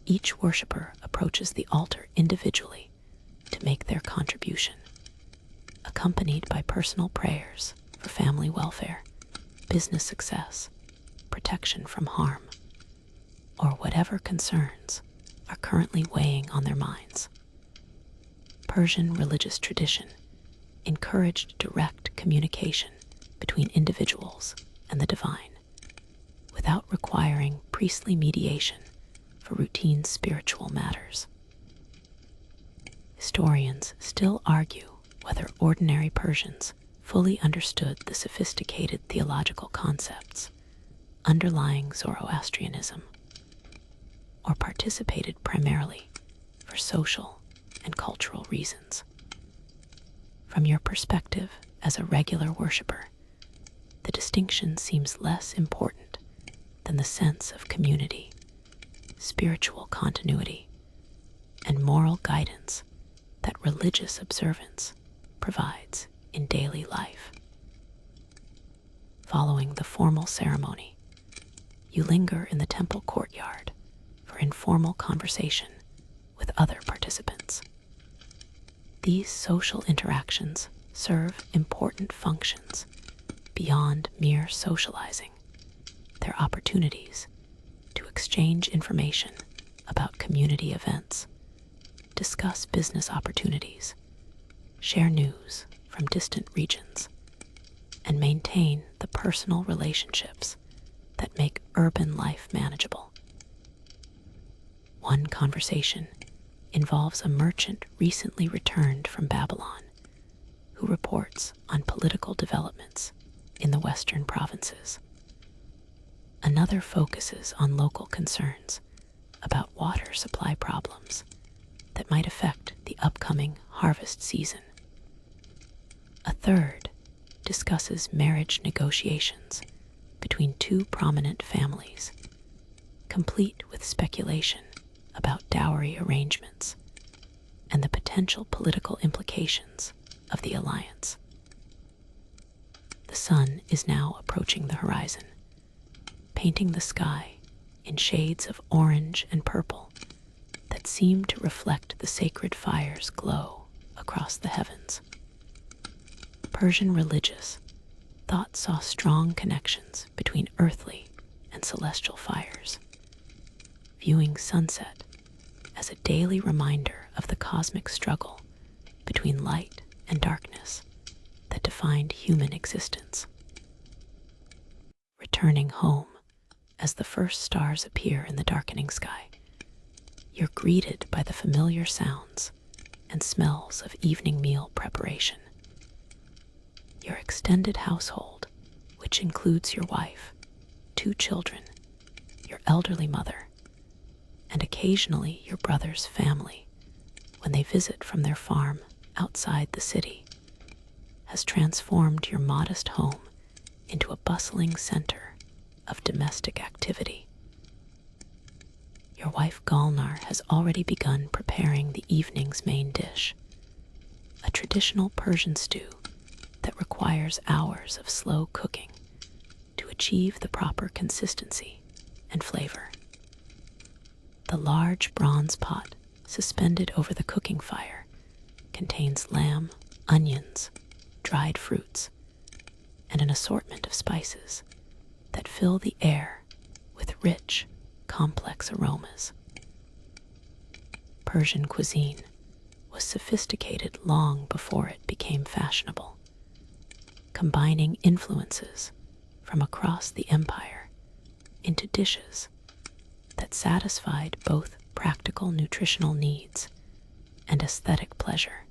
Each worshiper approaches the altar individually to make their contribution, accompanied by personal prayers for family welfare, business success, protection from harm, or whatever concerns are currently weighing on their minds. Persian religious tradition encouraged direct communication between individuals and the divine, without requiring priestly mediation for routine spiritual matters. Historians still argue whether ordinary Persians fully understood the sophisticated theological concepts underlying Zoroastrianism, or participated primarily for social and cultural reasons. From your perspective as a regular worshiper, the distinction seems less important than the sense of community, spiritual continuity, and moral guidance that religious observance provides in daily life. Following the formal ceremony, you linger in the temple courtyard for informal conversation with other participants. These social interactions serve important functions beyond mere socializing. They're opportunities to exchange information about community events, discuss business opportunities, share news from distant regions, and maintain the personal relationships that make urban life manageable. One conversation involves a merchant recently returned from Babylon who reports on political developments in the western provinces. Another focuses on local concerns about water supply problems that might affect the upcoming harvest season. A third discusses marriage negotiations between two prominent families, complete with speculation about dowry arrangements and the potential political implications of the alliance. The sun is now approaching the horizon, painting the sky in shades of orange and purple that seem to reflect the sacred fire's glow across the heavens. Persian religious thought saw strong connections between earthly and celestial fires, viewing sunset as a daily reminder of the cosmic struggle between light and darkness that defined human existence. Returning home as the first stars appear in the darkening sky, you're greeted by the familiar sounds and smells of evening meal preparation. Your extended household, which includes your wife, 2 children, your elderly mother, and occasionally your brother's family when they visit from their farm outside the city, has transformed your modest home into a bustling center of domestic activity. Your wife Gulnar has already begun preparing the evening's main dish, a traditional Persian stew that requires hours of slow cooking to achieve the proper consistency and flavor. The large bronze pot suspended over the cooking fire contains lamb, onions, dried fruits, and an assortment of spices that fill the air with rich, complex aromas. Persian cuisine was sophisticated long before it became fashionable, combining influences from across the empire into dishes that satisfied both practical nutritional needs and aesthetic pleasure.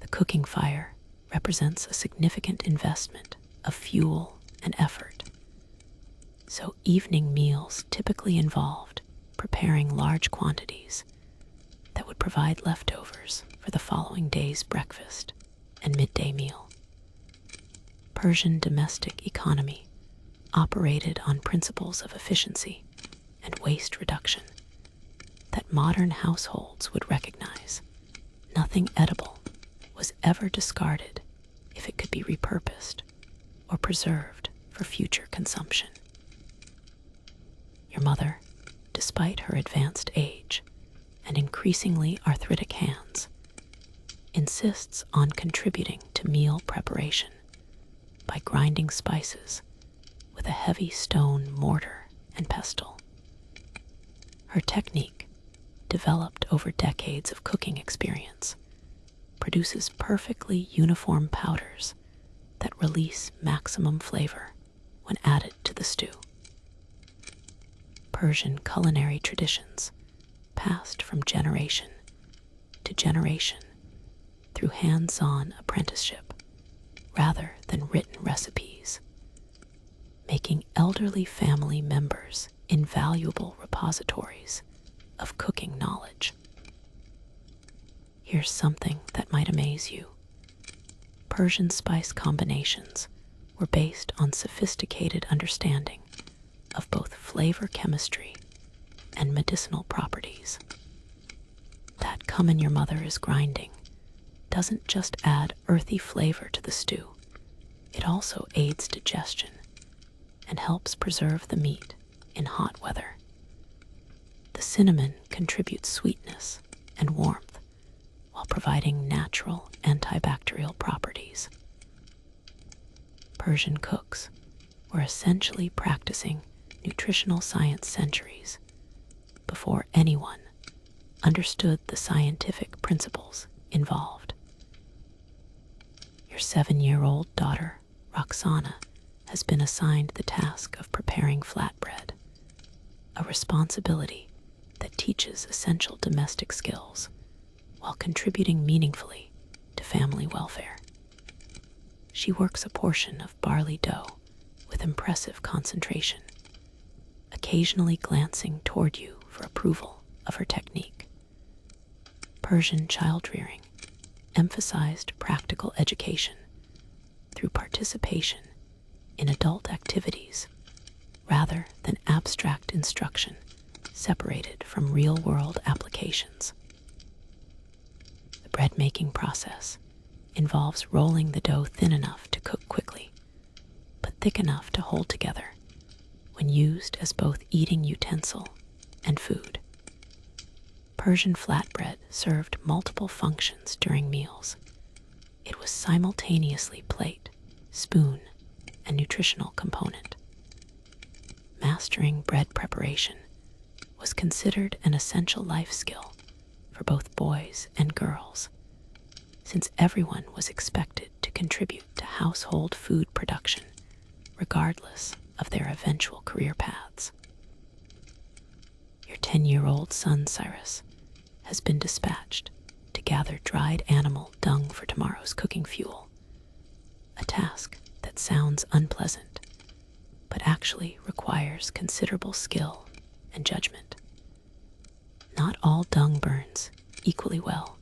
The cooking fire represents a significant investment of fuel and effort, so evening meals typically involved preparing large quantities that would provide leftovers for the following day's breakfast and midday meal. Persian domestic economy operated on principles of efficiency and waste reduction that modern households would recognize. Nothing edible was ever discarded if it could be repurposed or preserved for future consumption. Your mother, despite her advanced age and increasingly arthritic hands, insists on contributing to meal preparation by grinding spices with a heavy stone mortar and pestle. Her technique, developed over decades of cooking experience, produces perfectly uniform powders that release maximum flavor when added to the stew. Persian culinary traditions, passed from generation to generation through hands-on apprenticeship rather than written recipes, making elderly family members invaluable repositories of cooking knowledge. Here's something that might amaze you. Persian spice combinations were based on sophisticated understanding of both flavor chemistry and medicinal properties. That cumin your mother is grinding doesn't just add earthy flavor to the stew, it also aids digestion and helps preserve the meat in hot weather. The cinnamon contributes sweetness and warmth while providing natural antibacterial properties. Persian cooks were essentially practicing nutritional science centuries before anyone understood the scientific principles involved. Your 7-year-old daughter, Roxana, has been assigned the task of preparing flatbread, a responsibility that teaches essential domestic skills while contributing meaningfully to family welfare. She works a portion of barley dough with impressive concentration, occasionally glancing toward you for approval of her technique. Persian child-rearing emphasized practical education through participation in adult activities rather than abstract instruction separated from real-world applications. The bread-making process involves rolling the dough thin enough to cook quickly, but thick enough to hold together when used as both eating utensil and food. Persian flatbread served multiple functions during meals. It was simultaneously plate, spoon, and nutritional component. Mastering bread preparation was considered an essential life skill for both boys and girls, since everyone was expected to contribute to household food production, regardless of their eventual career paths. Your 10-year-old son, Cyrus, has been dispatched to gather dried animal dung for tomorrow's cooking fuel, a task that sounds unpleasant, but actually requires considerable skill and judgment. Not all dung burns equally well.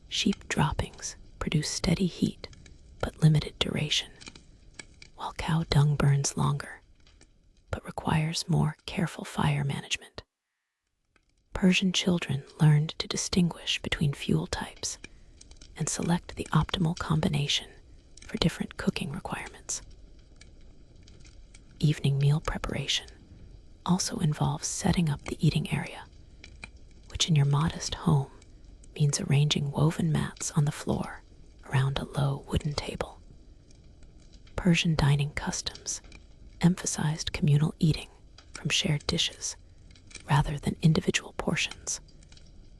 Sheep droppings produce steady heat but limited duration, while cow dung burns longer but requires more careful fire management. Persian children learned to distinguish between fuel types and select the optimal combination for different cooking requirements. Evening meal preparation also involves setting up the eating area, which in your modest home means arranging woven mats on the floor around a low wooden table. Persian dining customs emphasized communal eating from shared dishes rather than individual portions,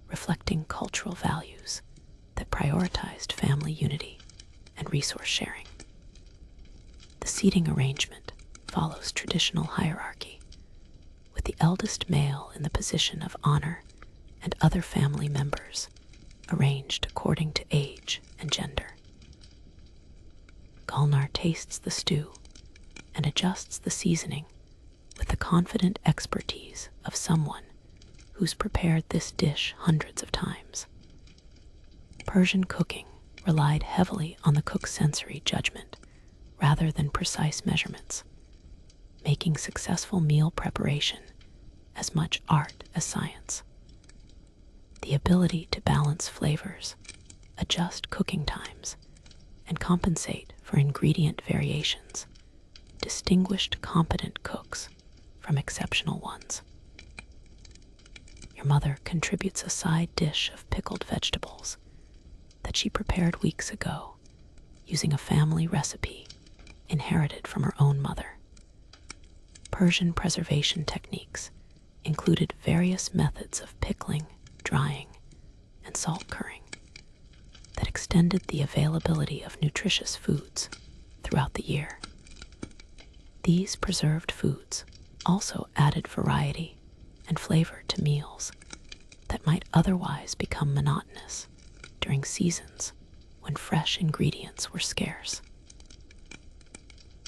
reflecting cultural values that prioritized family unity and resource sharing. The seating arrangement follows traditional hierarchy, with the eldest male in the position of honor and other family members arranged according to age and gender. Gulnar tastes the stew and adjusts the seasoning with the confident expertise of someone who's prepared this dish hundreds of times. Persian cooking relied heavily on the cook's sensory judgment rather than precise measurements, making successful meal preparation as much art as science. The ability to balance flavors, adjust cooking times, and compensate for ingredient variations distinguished competent cooks from exceptional ones. Your mother contributes a side dish of pickled vegetables that she prepared weeks ago using a family recipe inherited from her own mother. Persian preservation techniques included various methods of pickling, drying, and salt curing that extended the availability of nutritious foods throughout the year. These preserved foods also added variety and flavor to meals that might otherwise become monotonous during seasons when fresh ingredients were scarce.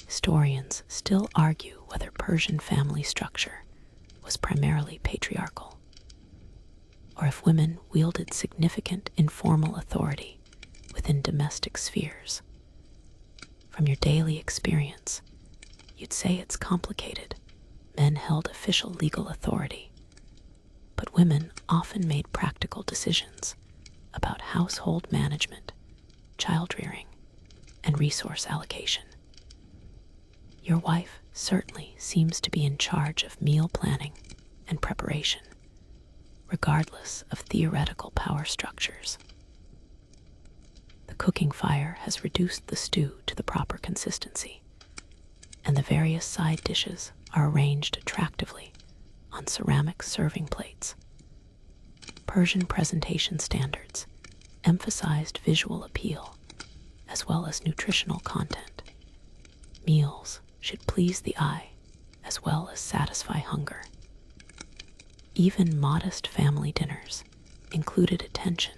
Historians still argue whether Persian family structure was primarily patriarchal, or if women wielded significant informal authority within domestic spheres. From your daily experience, you'd say it's complicated. Men held official legal authority, but women often made practical decisions about household management, child rearing, and resource allocation. Your wife certainly seems to be in charge of meal planning and preparation, regardless of theoretical power structures. The cooking fire has reduced the stew to the proper consistency, and the various side dishes are arranged attractively on ceramic serving plates. Persian presentation standards emphasized visual appeal as well as nutritional content. Meals should please the eye as well as satisfy hunger. Even modest family dinners included attention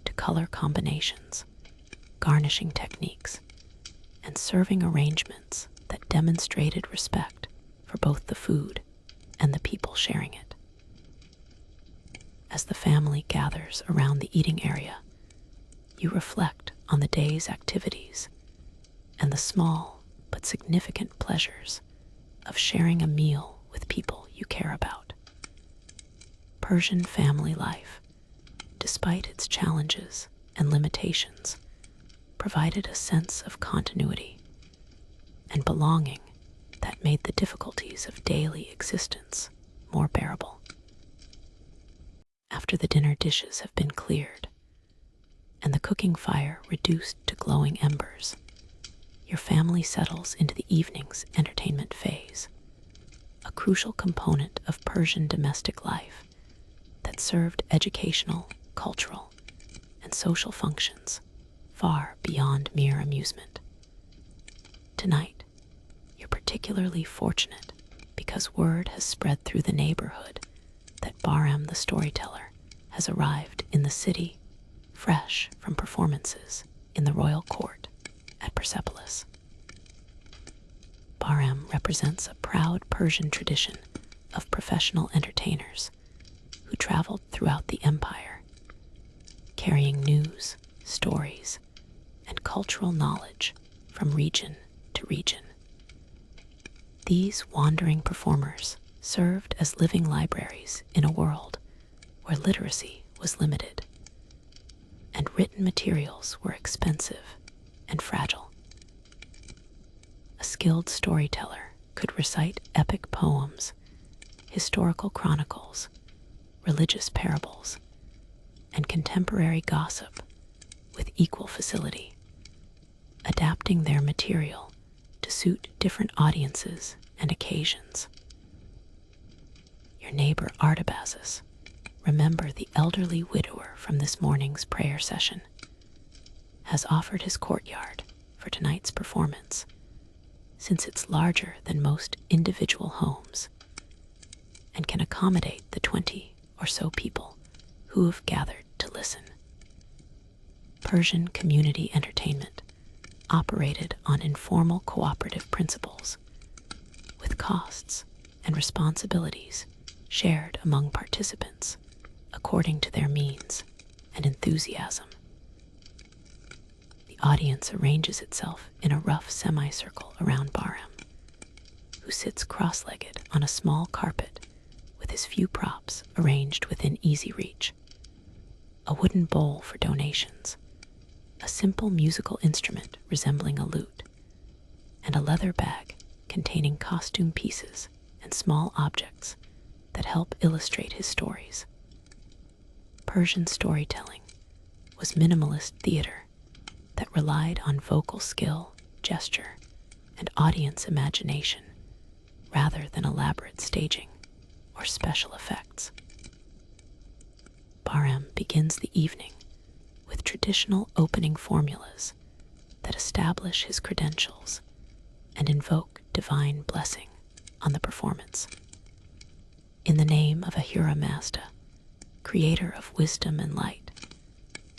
to color combinations, garnishing techniques, and serving arrangements that demonstrated respect for both the food and the people sharing it. As the family gathers around the eating area, you reflect on the day's activities and the small but significant pleasures of sharing a meal with people you care about. Persian family life, despite its challenges and limitations, provided a sense of continuity and belonging that made the difficulties of daily existence more bearable. After the dinner dishes have been cleared and the cooking fire reduced to glowing embers, your family settles into the evening's entertainment phase, a crucial component of Persian domestic life that served educational, cultural, and social functions far beyond mere amusement. Tonight, you're particularly fortunate because word has spread through the neighborhood that Bahram the storyteller has arrived in the city, fresh from performances in the royal court at Persepolis. Bahram represents a proud Persian tradition of professional entertainers who traveled throughout the empire, carrying news, stories, and cultural knowledge from region to region. These wandering performers served as living libraries in a world where literacy was limited and written materials were expensive and fragile. A skilled storyteller could recite epic poems, historical chronicles, religious parables, and contemporary gossip with equal facility, adapting their material to suit different audiences and occasions. Your neighbor Artabazus, remember the elderly widower from this morning's prayer session, has offered his courtyard for tonight's performance, since it's larger than most individual homes and can accommodate the 20 or so people who have gathered to listen. Persian community entertainment operated on informal cooperative principles, with costs and responsibilities shared among participants according to their means and enthusiasm. The audience arranges itself in a rough semicircle around Bahram, who sits cross-legged on a small carpet with his few props arranged within easy reach. A wooden bowl for donations, a simple musical instrument resembling a lute, and a leather bag containing costume pieces and small objects that help illustrate his stories. Persian storytelling was minimalist theater that relied on vocal skill, gesture, and audience imagination rather than elaborate staging or special effects. Bahram begins the evening with traditional opening formulas that establish his credentials and invoke divine blessing on the performance. In the name of Ahura Mazda, creator of wisdom and light,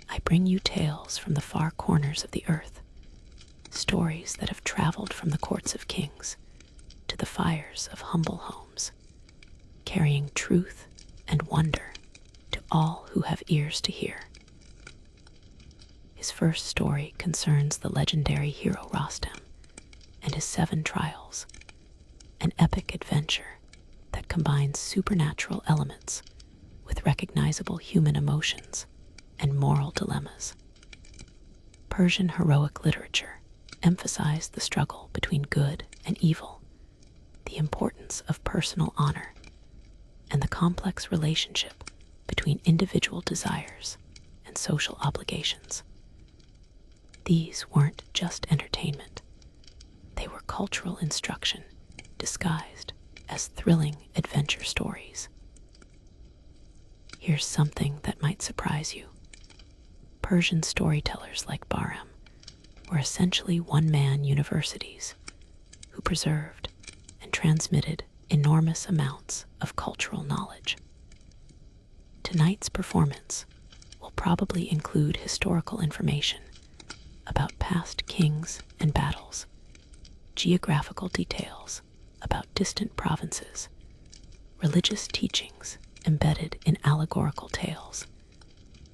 I bring you tales from the far corners of the earth, stories that have traveled from the courts of kings to the fires of humble homes, carrying truth and wonder to all who have ears to hear. His first story concerns the legendary hero Rostam and his 7 trials, an epic adventure that combines supernatural elements with recognizable human emotions and moral dilemmas. Persian heroic literature emphasized the struggle between good and evil, the importance of personal honor, and the complex relationship between individual desires and social obligations. These weren't just entertainment. They were cultural instruction disguised as thrilling adventure stories. Here's something that might surprise you. Persian storytellers like Bahram were essentially one-man universities who preserved and transmitted enormous amounts of cultural knowledge. Tonight's performance will probably include historical information about past kings and battles, geographical details about distant provinces, religious teachings embedded in allegorical tales,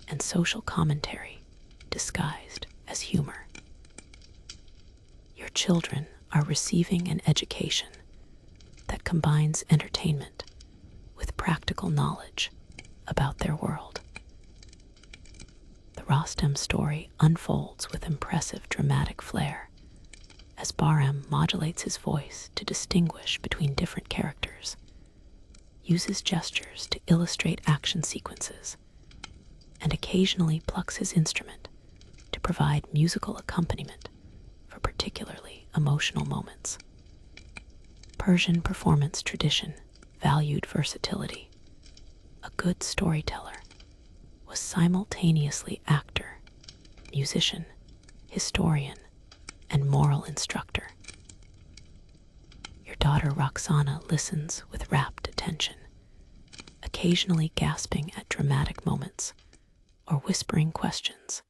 and social commentary disguised as humor. Your children are receiving an education that combines entertainment with practical knowledge about their world. The Rostam story unfolds with impressive dramatic flair as Bahram modulates his voice to distinguish between different characters, uses gestures to illustrate action sequences, and occasionally plucks his instrument to provide musical accompaniment for particularly emotional moments. Persian performance tradition valued versatility. A good storyteller was simultaneously actor, musician, historian, and moral instructor. Your daughter Roxana listens with rapt attention, occasionally gasping at dramatic moments or whispering questions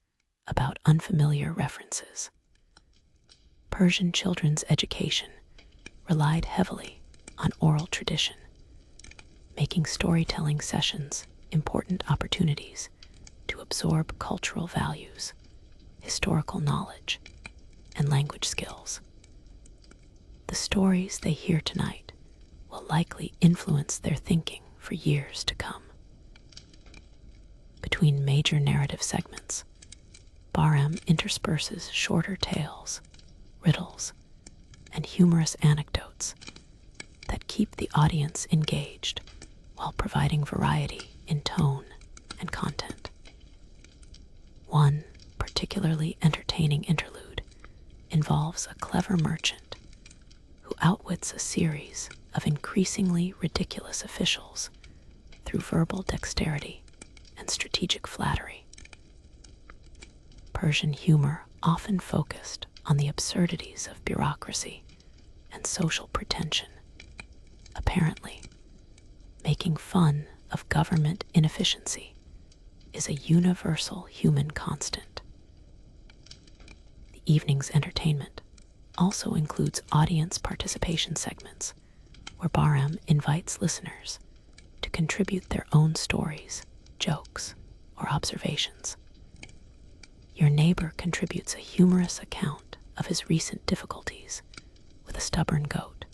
about unfamiliar references. Persian children's education relied heavily on oral tradition, making storytelling sessions important opportunities to absorb cultural values, historical knowledge, and language skills. The stories they hear tonight will likely influence their thinking for years to come. Between major narrative segments, Bahram intersperses shorter tales, riddles, and humorous anecdotes that keep the audience engaged while providing variety in tone and content. One particularly entertaining interlude involves a clever merchant who outwits a series of increasingly ridiculous officials through verbal dexterity and strategic flattery. Persian humor often focused on the absurdities of bureaucracy and social pretension. Apparently, making fun of government inefficiency is a universal human constant. The evening's entertainment also includes audience participation segments where Bahram invites listeners to contribute their own stories, jokes, or observations. Your neighbor contributes a humorous account of his recent difficulties with a stubborn goat,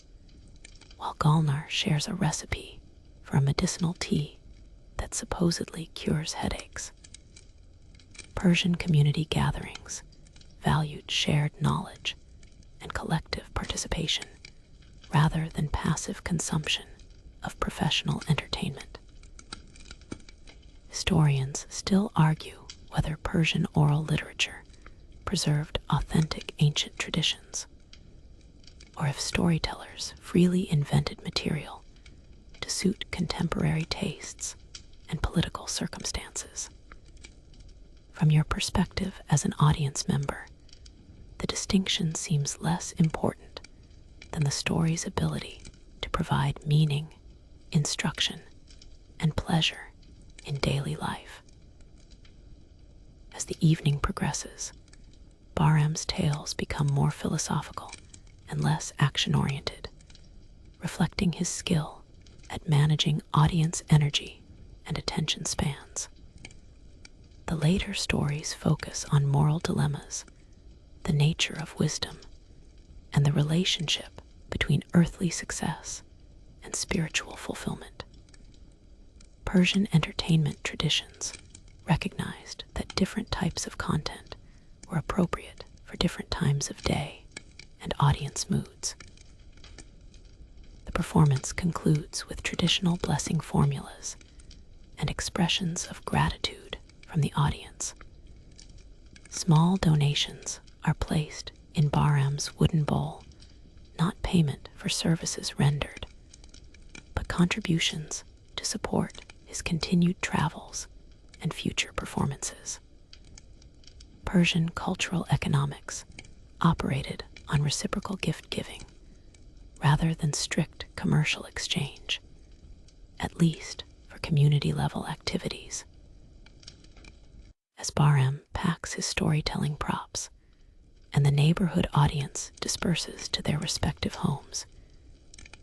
while Gulnar shares a recipe for a medicinal tea that supposedly cures headaches. Persian community gatherings valued shared knowledge and collective participation rather than passive consumption of professional entertainment. Historians still argue whether Persian oral literature preserved authentic ancient traditions, or if storytellers freely invented material to suit contemporary tastes and political circumstances. From your perspective as an audience member, the distinction seems less important than the story's ability to provide meaning, instruction, and pleasure in daily life. As the evening progresses, Bahram's tales become more philosophical and less action-oriented, reflecting his skill at managing audience energy and attention spans. The later stories focus on moral dilemmas, the nature of wisdom, and the relationship between earthly success and spiritual fulfillment. Persian entertainment traditions recognized that different types of content were appropriate for different times of day and audience moods. The performance concludes with traditional blessing formulas and expressions of gratitude from the audience. Small donations are placed in Bahram's wooden bowl, not payment for services rendered, but contributions to support his continued travels and future performances. Persian cultural economics operated on reciprocal gift-giving rather than strict commercial exchange, at least for community-level activities. As Bahram packs his storytelling props and the neighborhood audience disperses to their respective homes,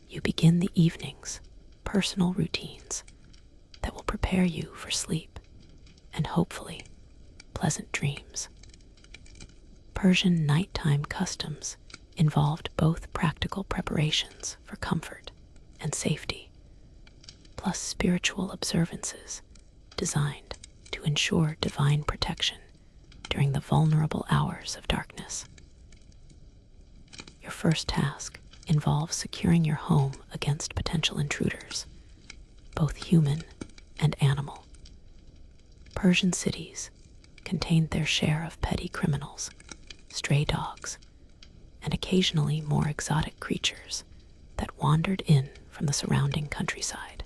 you begin the evening's personal routines that will prepare you for sleep and hopefully pleasant dreams. Persian nighttime customs involved both practical preparations for comfort and safety, plus spiritual observances designed to ensure divine protection during the vulnerable hours of darkness. Your first task involves securing your home against potential intruders, both human and animal. Persian cities contained their share of petty criminals, stray dogs, and occasionally more exotic creatures that wandered in from the surrounding countryside.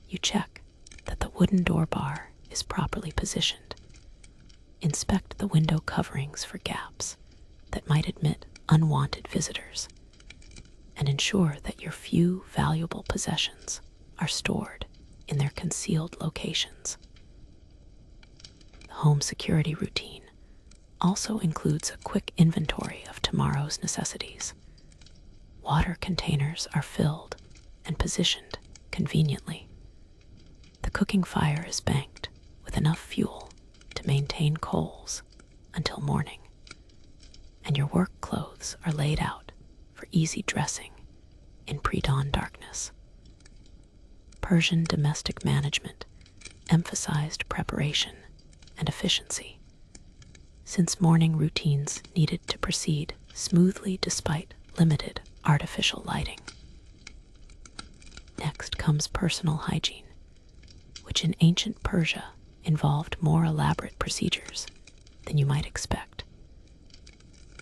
You check that the wooden door bar is properly positioned. Inspect the window coverings for gaps that might admit unwanted visitors, and ensure that your few valuable possessions are stored in their concealed locations. The home security routine also includes a quick inventory of tomorrow's necessities. Water containers are filled and positioned conveniently. The cooking fire is banked with enough fuel to maintain coals until morning, and your work clothes are laid out for easy dressing in pre-dawn darkness. Persian domestic management emphasized preparation and efficiency, since morning routines needed to proceed smoothly despite limited artificial lighting. Next comes personal hygiene, which in ancient Persia involved more elaborate procedures than you might expect.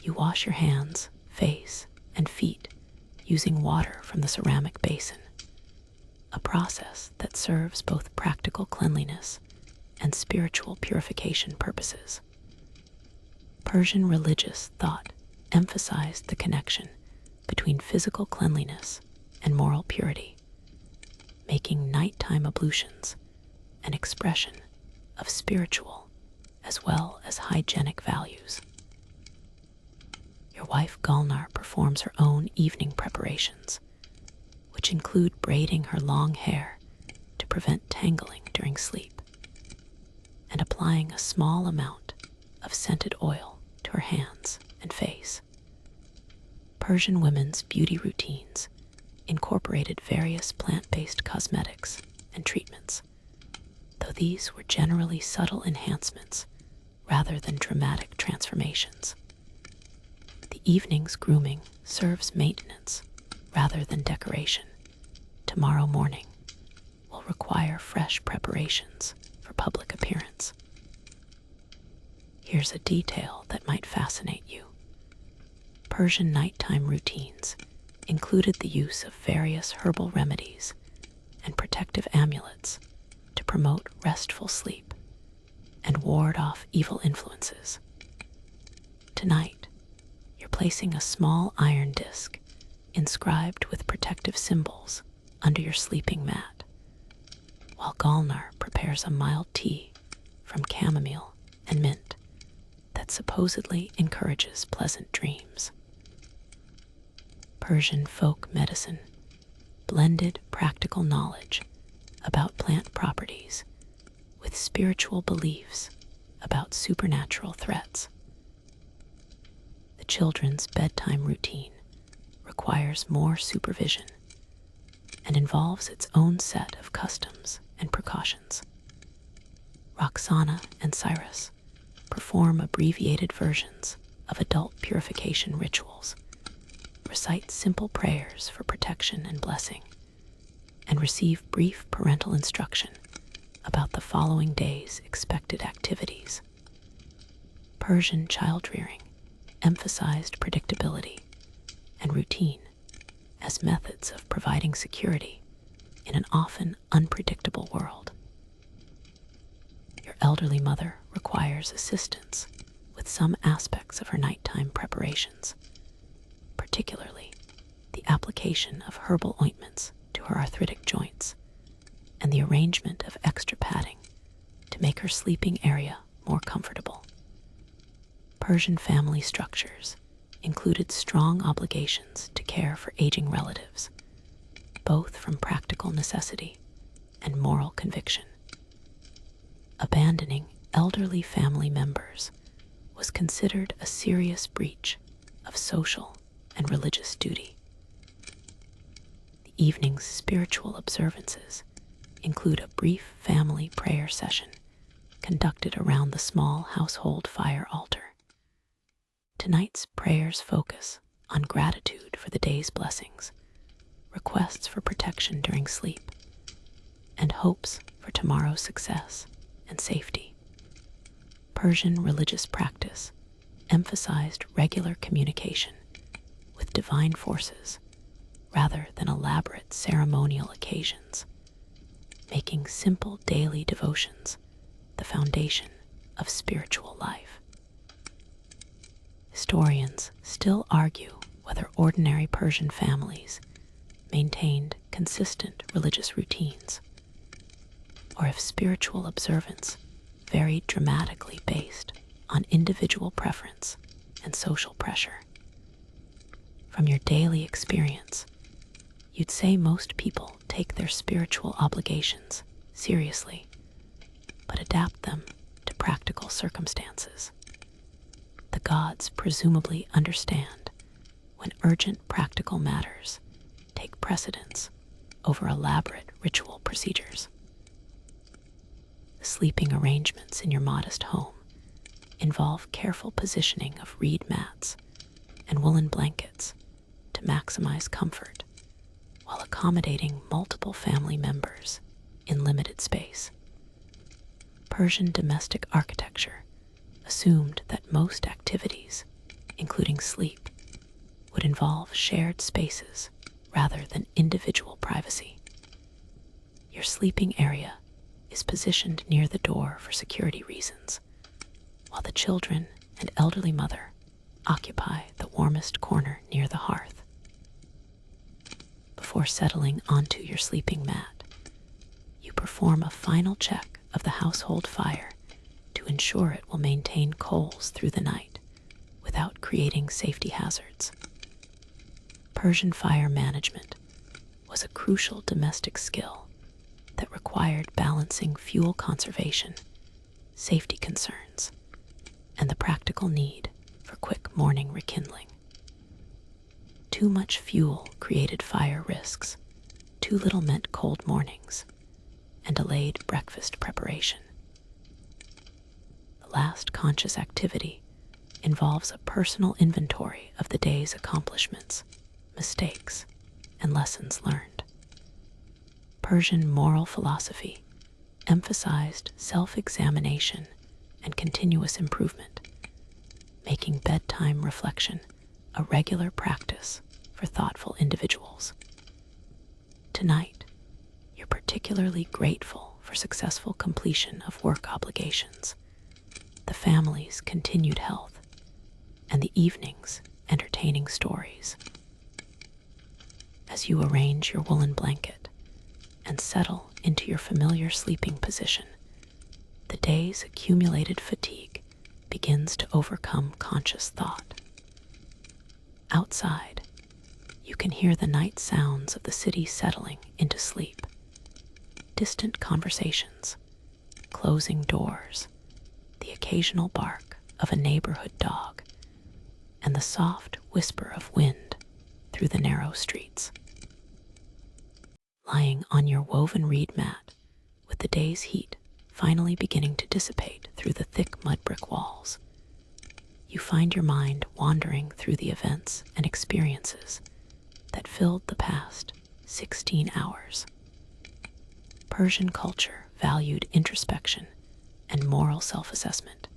You wash your hands, face, and feet using water from the ceramic basin, a process that serves both practical cleanliness and spiritual purification purposes. Persian religious thought emphasized the connection between physical cleanliness and moral purity, making nighttime ablutions an expression of spiritual as well as hygienic values. Your wife Gulnar performs her own evening preparations, which include braiding her long hair to prevent tangling during sleep, and applying a small amount of scented oil to her hands and face. Persian women's beauty routines incorporated various plant-based cosmetics and treatments, though these were generally subtle enhancements rather than dramatic transformations. The evening's grooming serves maintenance rather than decoration. Tomorrow morning will require fresh preparations for public appearance. Here's a detail that might fascinate you. Persian nighttime routines included the use of various herbal remedies and protective amulets to promote restful sleep and ward off evil influences. Tonight, you're placing a small iron disc inscribed with protective symbols under your sleeping mat, while Gulnar prepares a mild tea from chamomile and mint that supposedly encourages pleasant dreams. Persian folk medicine blended practical knowledge about plant properties with spiritual beliefs about supernatural threats. The children's bedtime routine requires more supervision and involves its own set of customs and precautions. Roxana and Cyrus perform abbreviated versions of adult purification rituals, recite simple prayers for protection and blessing, and receive brief parental instruction about the following day's expected activities. Persian child rearing emphasized predictability and routine as methods of providing security in an often unpredictable world. Your elderly mother requires assistance with some aspects of her nighttime preparations, particularly the application of herbal ointments to her arthritic joints and the arrangement of extra padding to make her sleeping area more comfortable. Persian family structures included strong obligations to care for aging relatives, both from practical necessity and moral conviction. Abandoning elderly family members was considered a serious breach of social and religious duty. The evening's spiritual observances include a brief family prayer session conducted around the small household fire altar. Tonight's prayers focus on gratitude for the day's blessings, requests for protection during sleep, and hopes for tomorrow's success and safety. Persian religious practice emphasized regular communication with divine forces rather than elaborate ceremonial occasions, making simple daily devotions the foundation of spiritual life. Historians still argue whether ordinary Persian families maintained consistent religious routines, or if spiritual observance varied dramatically based on individual preference and social pressure. From your daily experience, you'd say most people take their spiritual obligations seriously, but adapt them to practical circumstances. The gods presumably understand when urgent practical matters take precedence over elaborate ritual procedures. The sleeping arrangements in your modest home involve careful positioning of reed mats and woolen blankets to maximize comfort while accommodating multiple family members in limited space. Persian domestic architecture assumed that most activities, including sleep, would involve shared spaces rather than individual privacy. Your sleeping area is positioned near the door for security reasons, while the children and elderly mother occupy the warmest corner near the hearth. Before settling onto your sleeping mat, you perform a final check of the household fire to ensure it will maintain coals through the night without creating safety hazards. Persian fire management was a crucial domestic skill that required balancing fuel conservation, safety concerns, and the practical need for quick morning rekindling. Too much fuel created fire risks, too little meant cold mornings, and delayed breakfast preparation. The last conscious activity involves a personal inventory of the day's accomplishments, mistakes, and lessons learned. Persian moral philosophy emphasized self-examination and continuous improvement, making bedtime reflection a regular practice for thoughtful individuals. Tonight, you're particularly grateful for successful completion of work obligations, the family's continued health, and the evening's entertaining stories. As you arrange your woolen blanket and settle into your familiar sleeping position, the day's accumulated fatigue begins to overcome conscious thought. Outside, you can hear the night sounds of the city settling into sleep. Distant conversations, closing doors, the occasional bark of a neighborhood dog, and the soft whisper of wind through the narrow streets. Lying on your woven reed mat, with the day's heat finally beginning to dissipate through the thick mud brick walls, you find your mind wandering through the events and experiences that filled the past 16 hours. Persian culture valued introspection and moral self-assessment,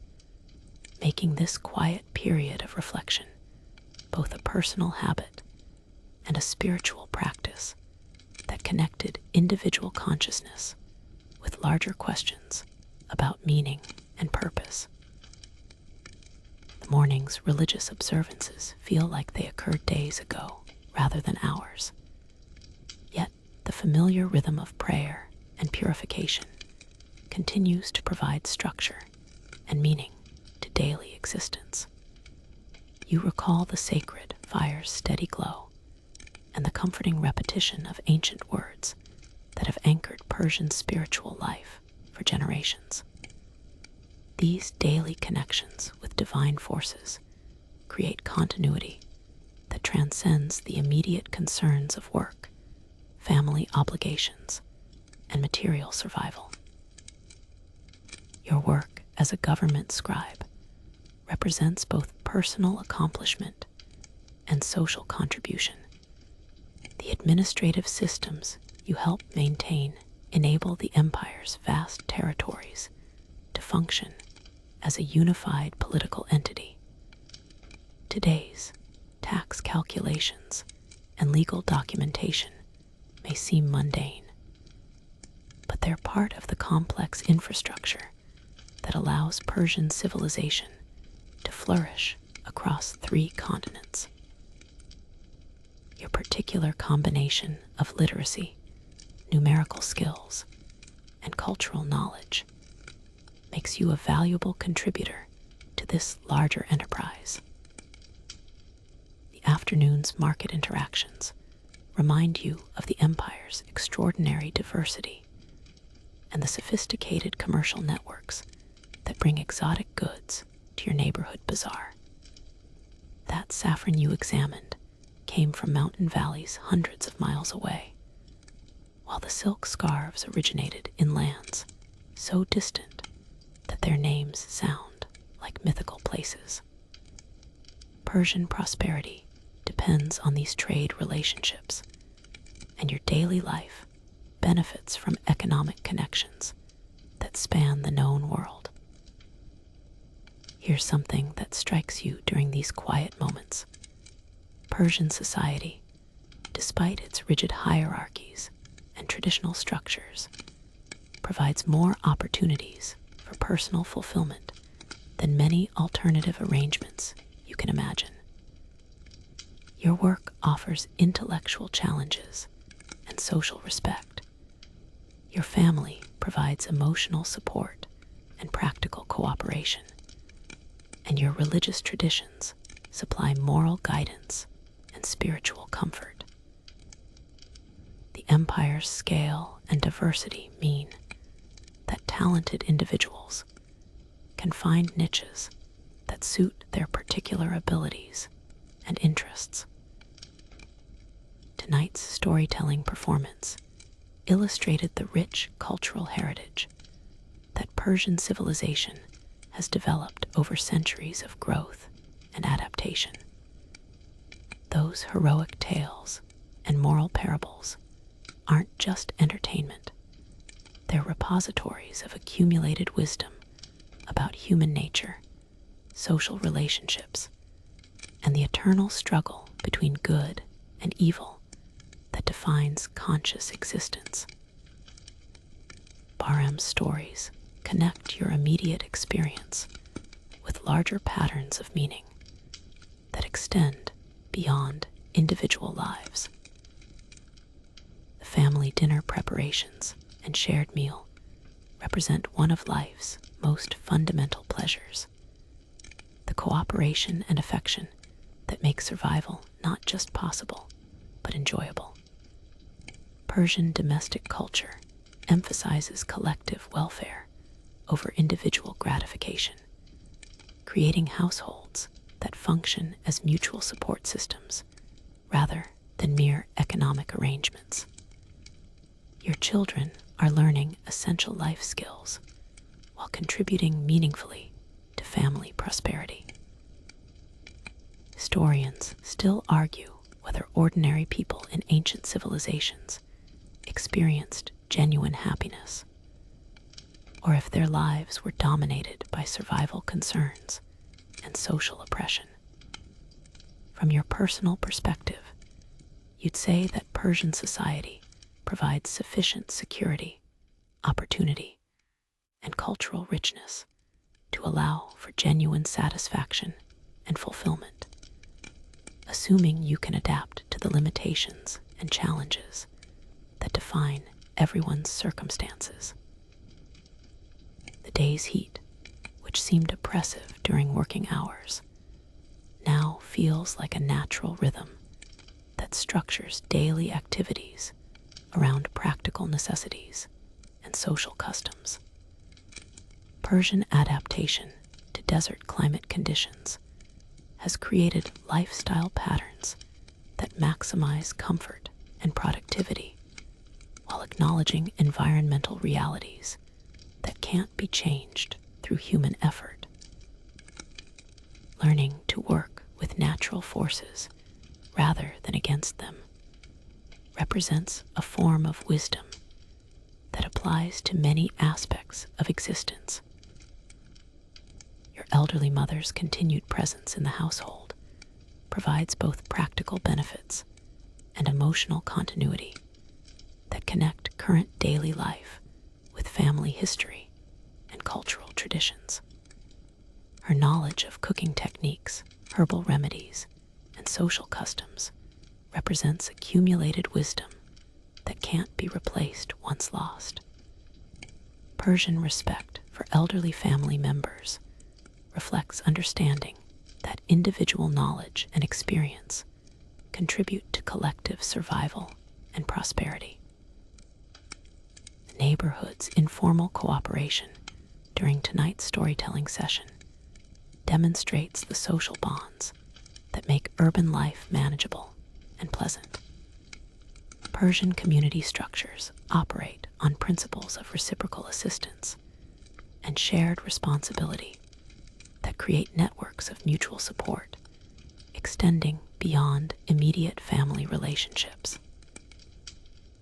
making this quiet period of reflection both a personal habit and a spiritual practice that connected individual consciousness with larger questions about meaning and purpose. The morning's religious observances feel like they occurred days ago rather than hours. Yet the familiar rhythm of prayer and purification continues to provide structure and meaning to daily existence. You recall the sacred fire's steady glow and the comforting repetition of ancient words that have anchored Persian spiritual life for generations. These daily connections with divine forces create continuity that transcends the immediate concerns of work, family obligations, and material survival. Your work as a government scribe represents both personal accomplishment and social contribution. The administrative systems you help maintain enable the empire's vast territories to function as a unified political entity. Today's tax calculations and legal documentation may seem mundane, but they're part of the complex infrastructure that allows Persian civilization to flourish across 3 continents. Your particular combination of literacy, numerical skills, and cultural knowledge makes you a valuable contributor to this larger enterprise. The afternoon's market interactions remind you of the empire's extraordinary diversity and the sophisticated commercial networks that bring exotic goods to your neighborhood bazaar. That saffron you examined came from mountain valleys hundreds of miles away, while the silk scarves originated in lands so distant that their names sound like mythical places. Persian prosperity depends on these trade relationships, and your daily life benefits from economic connections that span the known world. Here's something that strikes you during these quiet moments. Persian society, despite its rigid hierarchies and traditional structures, provides more opportunities for personal fulfillment than many alternative arrangements you can imagine. Your work offers intellectual challenges and social respect. Your family provides emotional support and practical cooperation, and your religious traditions supply moral guidance and spiritual comfort. The empire's scale and diversity mean that talented individuals can find niches that suit their particular abilities and interests. Tonight's storytelling performance illustrated the rich cultural heritage that Persian civilization has developed over centuries of growth and adaptation. Those heroic tales and moral parables aren't just entertainment. They're repositories of accumulated wisdom about human nature, social relationships, and the eternal struggle between good and evil that defines conscious existence. Bahram's stories connect your immediate experience with larger patterns of meaning that extend beyond individual lives. The family dinner preparations and shared meal represent one of life's most fundamental pleasures, the cooperation and affection that make survival not just possible, but enjoyable. Persian domestic culture emphasizes collective welfare over individual gratification, creating households that function as mutual support systems rather than mere economic arrangements. Your children are learning essential life skills while contributing meaningfully to family prosperity. Historians still argue whether ordinary people in ancient civilizations experienced genuine happiness, or if their lives were dominated by survival concerns and social oppression. From your personal perspective, you'd say that Persian society provides sufficient security, opportunity, and cultural richness to allow for genuine satisfaction and fulfillment, assuming you can adapt to the limitations and challenges that define everyone's circumstances. The day's heat, which seemed oppressive during working hours, now feels like a natural rhythm that structures daily activities around practical necessities and social customs. Persian adaptation to desert climate conditions has created lifestyle patterns that maximize comfort and productivity while acknowledging environmental realities that can't be changed through human effort. Learning to work with natural forces rather than against them represents a form of wisdom that applies to many aspects of existence. Your elderly mother's continued presence in the household provides both practical benefits and emotional continuity that connect current daily life with family history and cultural traditions. Her knowledge of cooking techniques, herbal remedies, and social customs represents accumulated wisdom that can't be replaced once lost. Persian respect for elderly family members reflects understanding that individual knowledge and experience contribute to collective survival and prosperity. The neighborhood's informal cooperation during tonight's storytelling session demonstrates the social bonds that make urban life manageable and pleasant. Persian community structures operate on principles of reciprocal assistance and shared responsibility that create networks of mutual support, extending beyond immediate family relationships.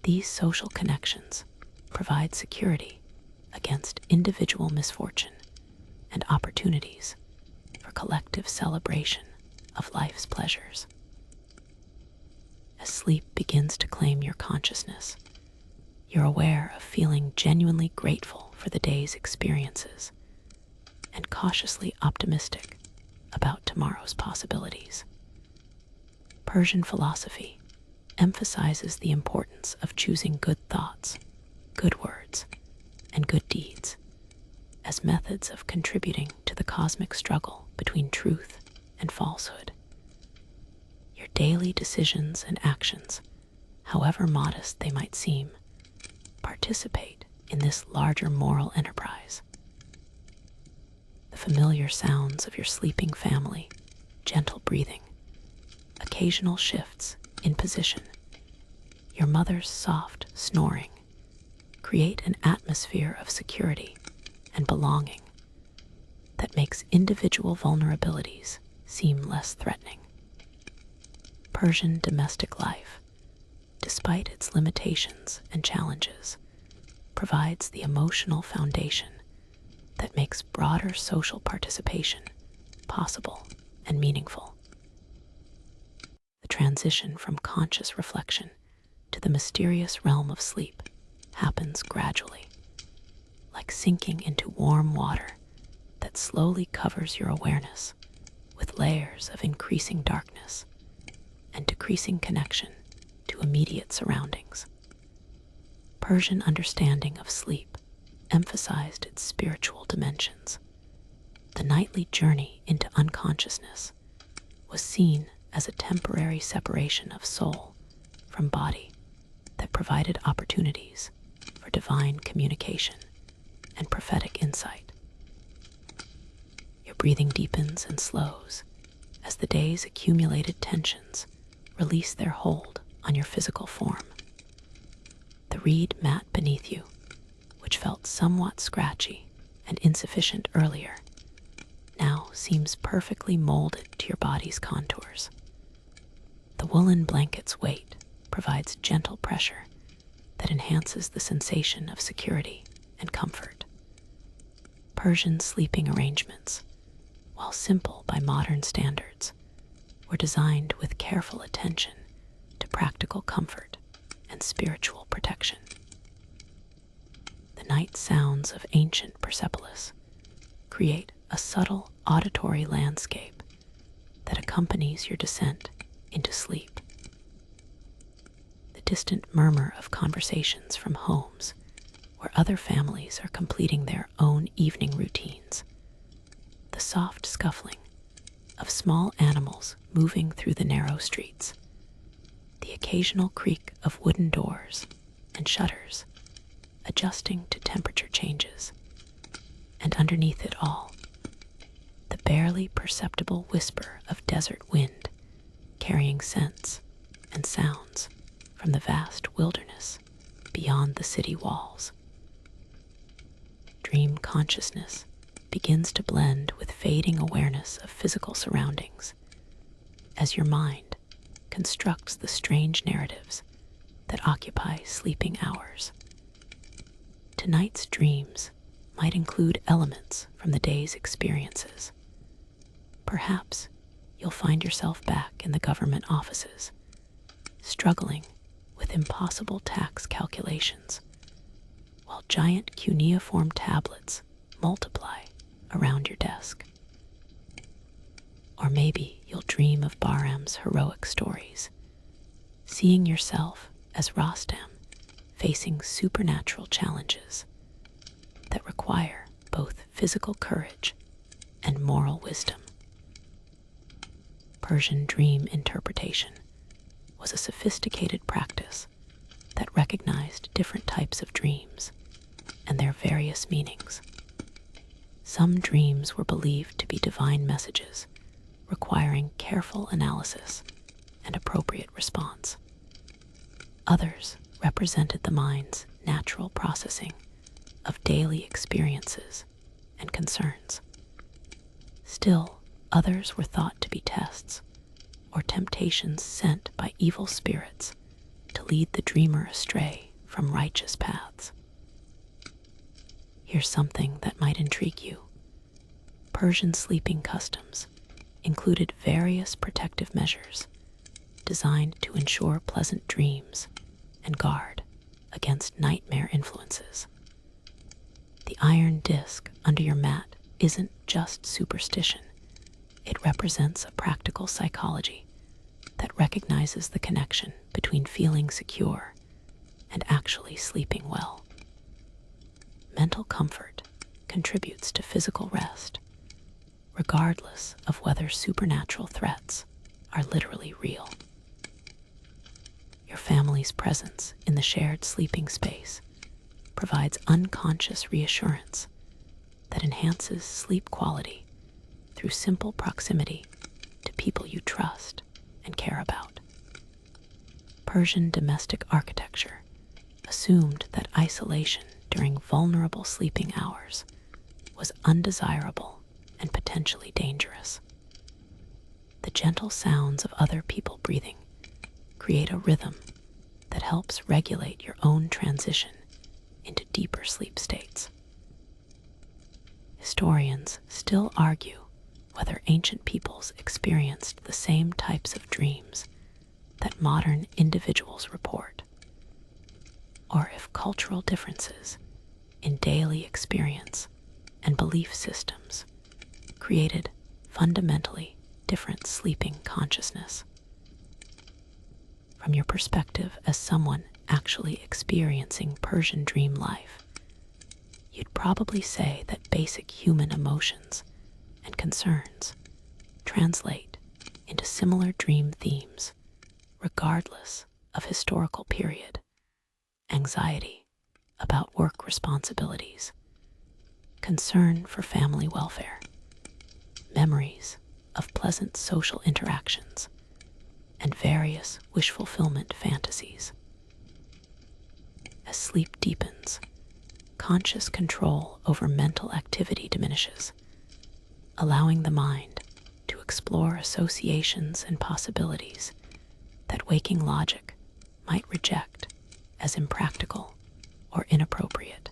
These social connections provide security against individual misfortune and opportunities for collective celebration of life's pleasures. As sleep begins to claim your consciousness, you're aware of feeling genuinely grateful for the day's experiences and cautiously optimistic about tomorrow's possibilities. Persian philosophy emphasizes the importance of choosing good thoughts, good words, and good deeds as methods of contributing to the cosmic struggle between truth and falsehood. Your daily decisions and actions, however modest they might seem, participate in this larger moral enterprise. The familiar sounds of your sleeping family, gentle breathing, occasional shifts in position, your mother's soft snoring, create an atmosphere of security and belonging that makes individual vulnerabilities seem less threatening. Persian domestic life, despite its limitations and challenges, provides the emotional foundation that makes broader social participation possible and meaningful. transition from conscious reflection to the mysterious realm of sleep happens gradually, like sinking into warm water that slowly covers your awareness with layers of increasing darkness and decreasing connection to immediate surroundings. Persian understanding of sleep emphasized its spiritual dimensions. The nightly journey into unconsciousness was seen as a temporary separation of soul from body that provided opportunities for divine communication and prophetic insight. Your breathing deepens and slows as the day's accumulated tensions release their hold on your physical form. The reed mat beneath you, which felt somewhat scratchy and insufficient earlier, now seems perfectly molded to your body's contours. The woolen blanket's weight provides gentle pressure that enhances the sensation of security and comfort. Persian sleeping arrangements, while simple by modern standards, were designed with careful attention to practical comfort and spiritual protection. The night sounds of ancient Persepolis create a subtle auditory landscape that accompanies your descent into sleep. The distant murmur of conversations from homes where other families are completing their own evening routines, the soft scuffling of small animals moving through the narrow streets, the occasional creak of wooden doors and shutters adjusting to temperature changes, and underneath it all, the barely perceptible whisper of desert wind carrying scents and sounds from the vast wilderness beyond the city walls. Dream consciousness begins to blend with fading awareness of physical surroundings as your mind constructs the strange narratives that occupy sleeping hours. Tonight's dreams might include elements from the day's experiences. Perhaps you'll find yourself back in the government offices, struggling with impossible tax calculations, while giant cuneiform tablets multiply around your desk. Or maybe you'll dream of Bahram's heroic stories, seeing yourself as Rostam facing supernatural challenges that require both physical courage and moral wisdom. Persian dream interpretation was a sophisticated practice that recognized different types of dreams and their various meanings. Some dreams were believed to be divine messages, requiring careful analysis and appropriate response. Others represented the mind's natural processing of daily experiences and concerns. Still, others were thought to be tests or temptations sent by evil spirits to lead the dreamer astray from righteous paths. Here's something that might intrigue you. Persian sleeping customs included various protective measures designed to ensure pleasant dreams and guard against nightmare influences. The iron disc under your mat isn't just superstition. It represents a practical psychology that recognizes the connection between feeling secure and actually sleeping well. Mental comfort contributes to physical rest, regardless of whether supernatural threats are literally real. Your family's presence in the shared sleeping space provides unconscious reassurance that enhances sleep quality through simple proximity to people you trust and care about. Persian domestic architecture assumed that isolation during vulnerable sleeping hours was undesirable and potentially dangerous. The gentle sounds of other people breathing create a rhythm that helps regulate your own transition into deeper sleep states. Historians still argue whether ancient peoples experienced the same types of dreams that modern individuals report, or if cultural differences in daily experience and belief systems created fundamentally different sleeping consciousness. From your perspective as someone actually experiencing Persian dream life, you'd probably say that basic human emotions and concerns translate into similar dream themes regardless of historical period: anxiety about work responsibilities, concern for family welfare, memories of pleasant social interactions, and various wish fulfillment fantasies. As sleep deepens, conscious control over mental activity diminishes, allowing the mind to explore associations and possibilities that waking logic might reject as impractical or inappropriate.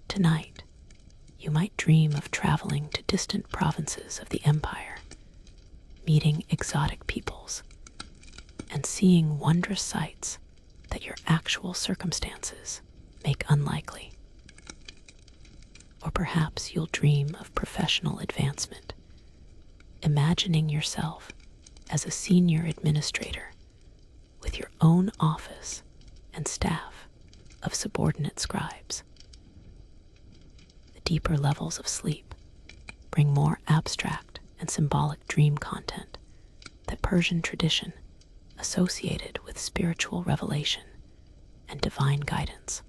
Tonight, you might dream of traveling to distant provinces of the empire, meeting exotic peoples, and seeing wondrous sights that your actual circumstances make unlikely. Or perhaps you'll dream of professional advancement, imagining yourself as a senior administrator with your own office and staff of subordinate scribes. The deeper levels of sleep bring more abstract and symbolic dream content that Persian tradition associated with spiritual revelation and divine guidance.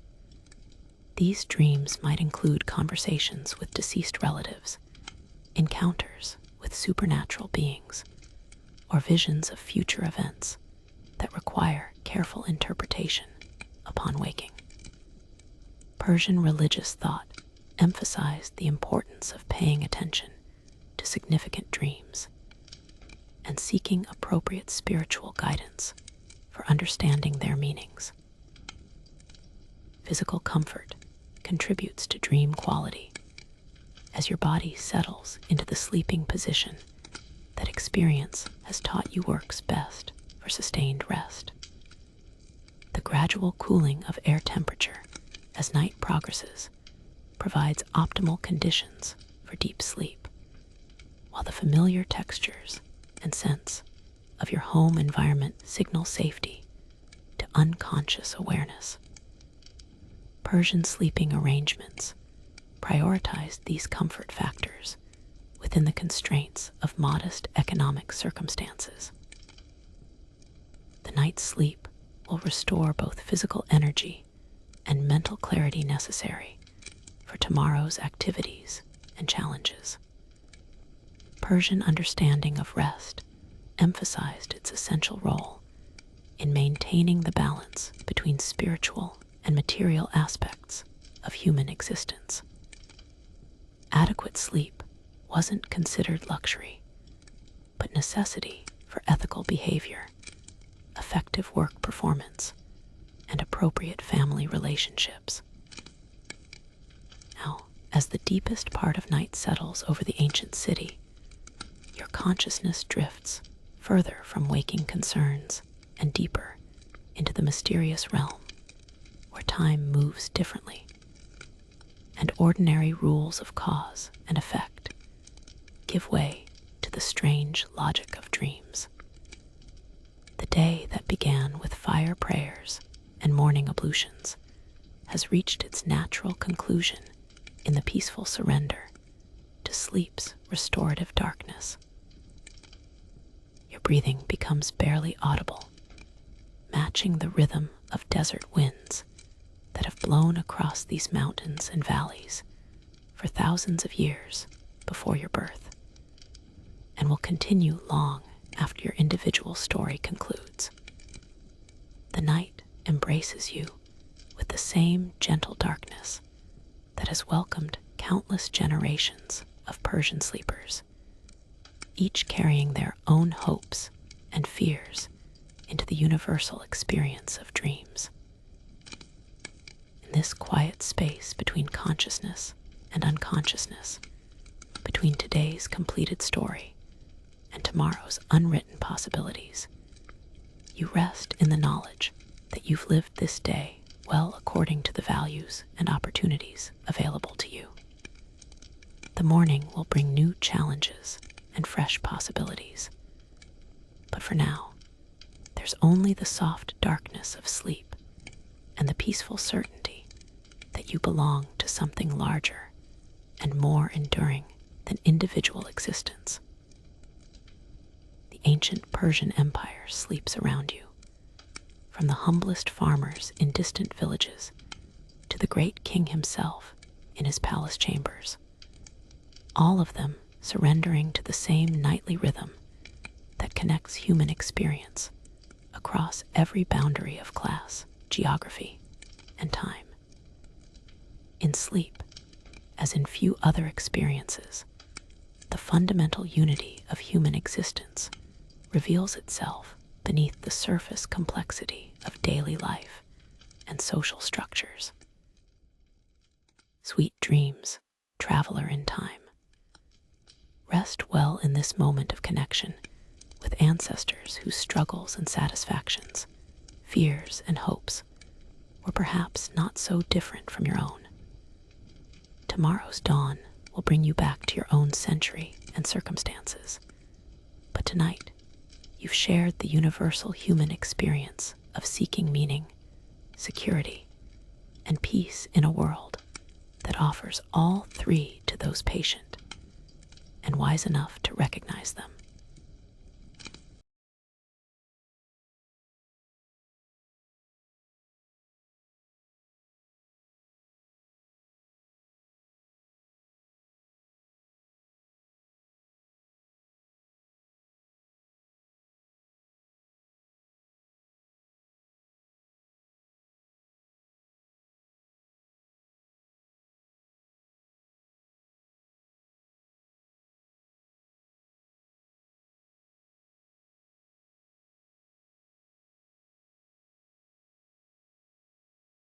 These dreams might include conversations with deceased relatives, encounters with supernatural beings, or visions of future events that require careful interpretation upon waking. Persian religious thought emphasized the importance of paying attention to significant dreams and seeking appropriate spiritual guidance for understanding their meanings. Physical comfort contributes to dream quality as your body settles into the sleeping position that experience has taught you works best for sustained rest. The gradual cooling of air temperature as night progresses provides optimal conditions for deep sleep, while the familiar textures and scents of your home environment signal safety to unconscious awareness. Persian sleeping arrangements prioritize these comfort factors within the constraints of modest economic circumstances. The night's sleep will restore both physical energy and mental clarity necessary for tomorrow's activities and challenges. Persian understanding of rest emphasized its essential role in maintaining the balance between spiritual and material aspects of human existence. Adequate sleep wasn't considered luxury, but necessity for ethical behavior, effective work performance, and appropriate family relationships. Now, as the deepest part of night settles over the ancient city, your consciousness drifts further from waking concerns and deeper into the mysterious realm where time moves differently, and ordinary rules of cause and effect give way to the strange logic of dreams. The day that began with fire prayers and morning ablutions has reached its natural conclusion in the peaceful surrender to sleep's restorative darkness. Your breathing becomes barely audible, matching the rhythm of desert winds that have blown across these mountains and valleys for thousands of years before your birth, and will continue long after your individual story concludes. The night embraces you with the same gentle darkness that has welcomed countless generations of Persian sleepers, each carrying their own hopes and fears into the universal experience of dreams. In this quiet space between consciousness and unconsciousness, between today's completed story and tomorrow's unwritten possibilities, You rest in the knowledge that you've lived this day well according to the values and opportunities available to you. The morning will bring new challenges and fresh possibilities. But for now, there's only the soft darkness of sleep and the peaceful certainty that you belong to something larger and more enduring than individual existence. The ancient Persian Empire sleeps around you, from the humblest farmers in distant villages to the great king himself in his palace chambers, all of them surrendering to the same nightly rhythm that connects human experience across every boundary of class, geography, and time. In sleep, as in few other experiences, the fundamental unity of human existence reveals itself beneath the surface complexity of daily life and social structures. Sweet dreams, traveler in time. Rest well in this moment of connection with ancestors whose struggles and satisfactions, fears and hopes were perhaps not so different from your own. Tomorrow's dawn will bring you back to your own century and circumstances, but tonight you've shared the universal human experience of seeking meaning, security, and peace in a world that offers all three to those patient and wise enough to recognize them.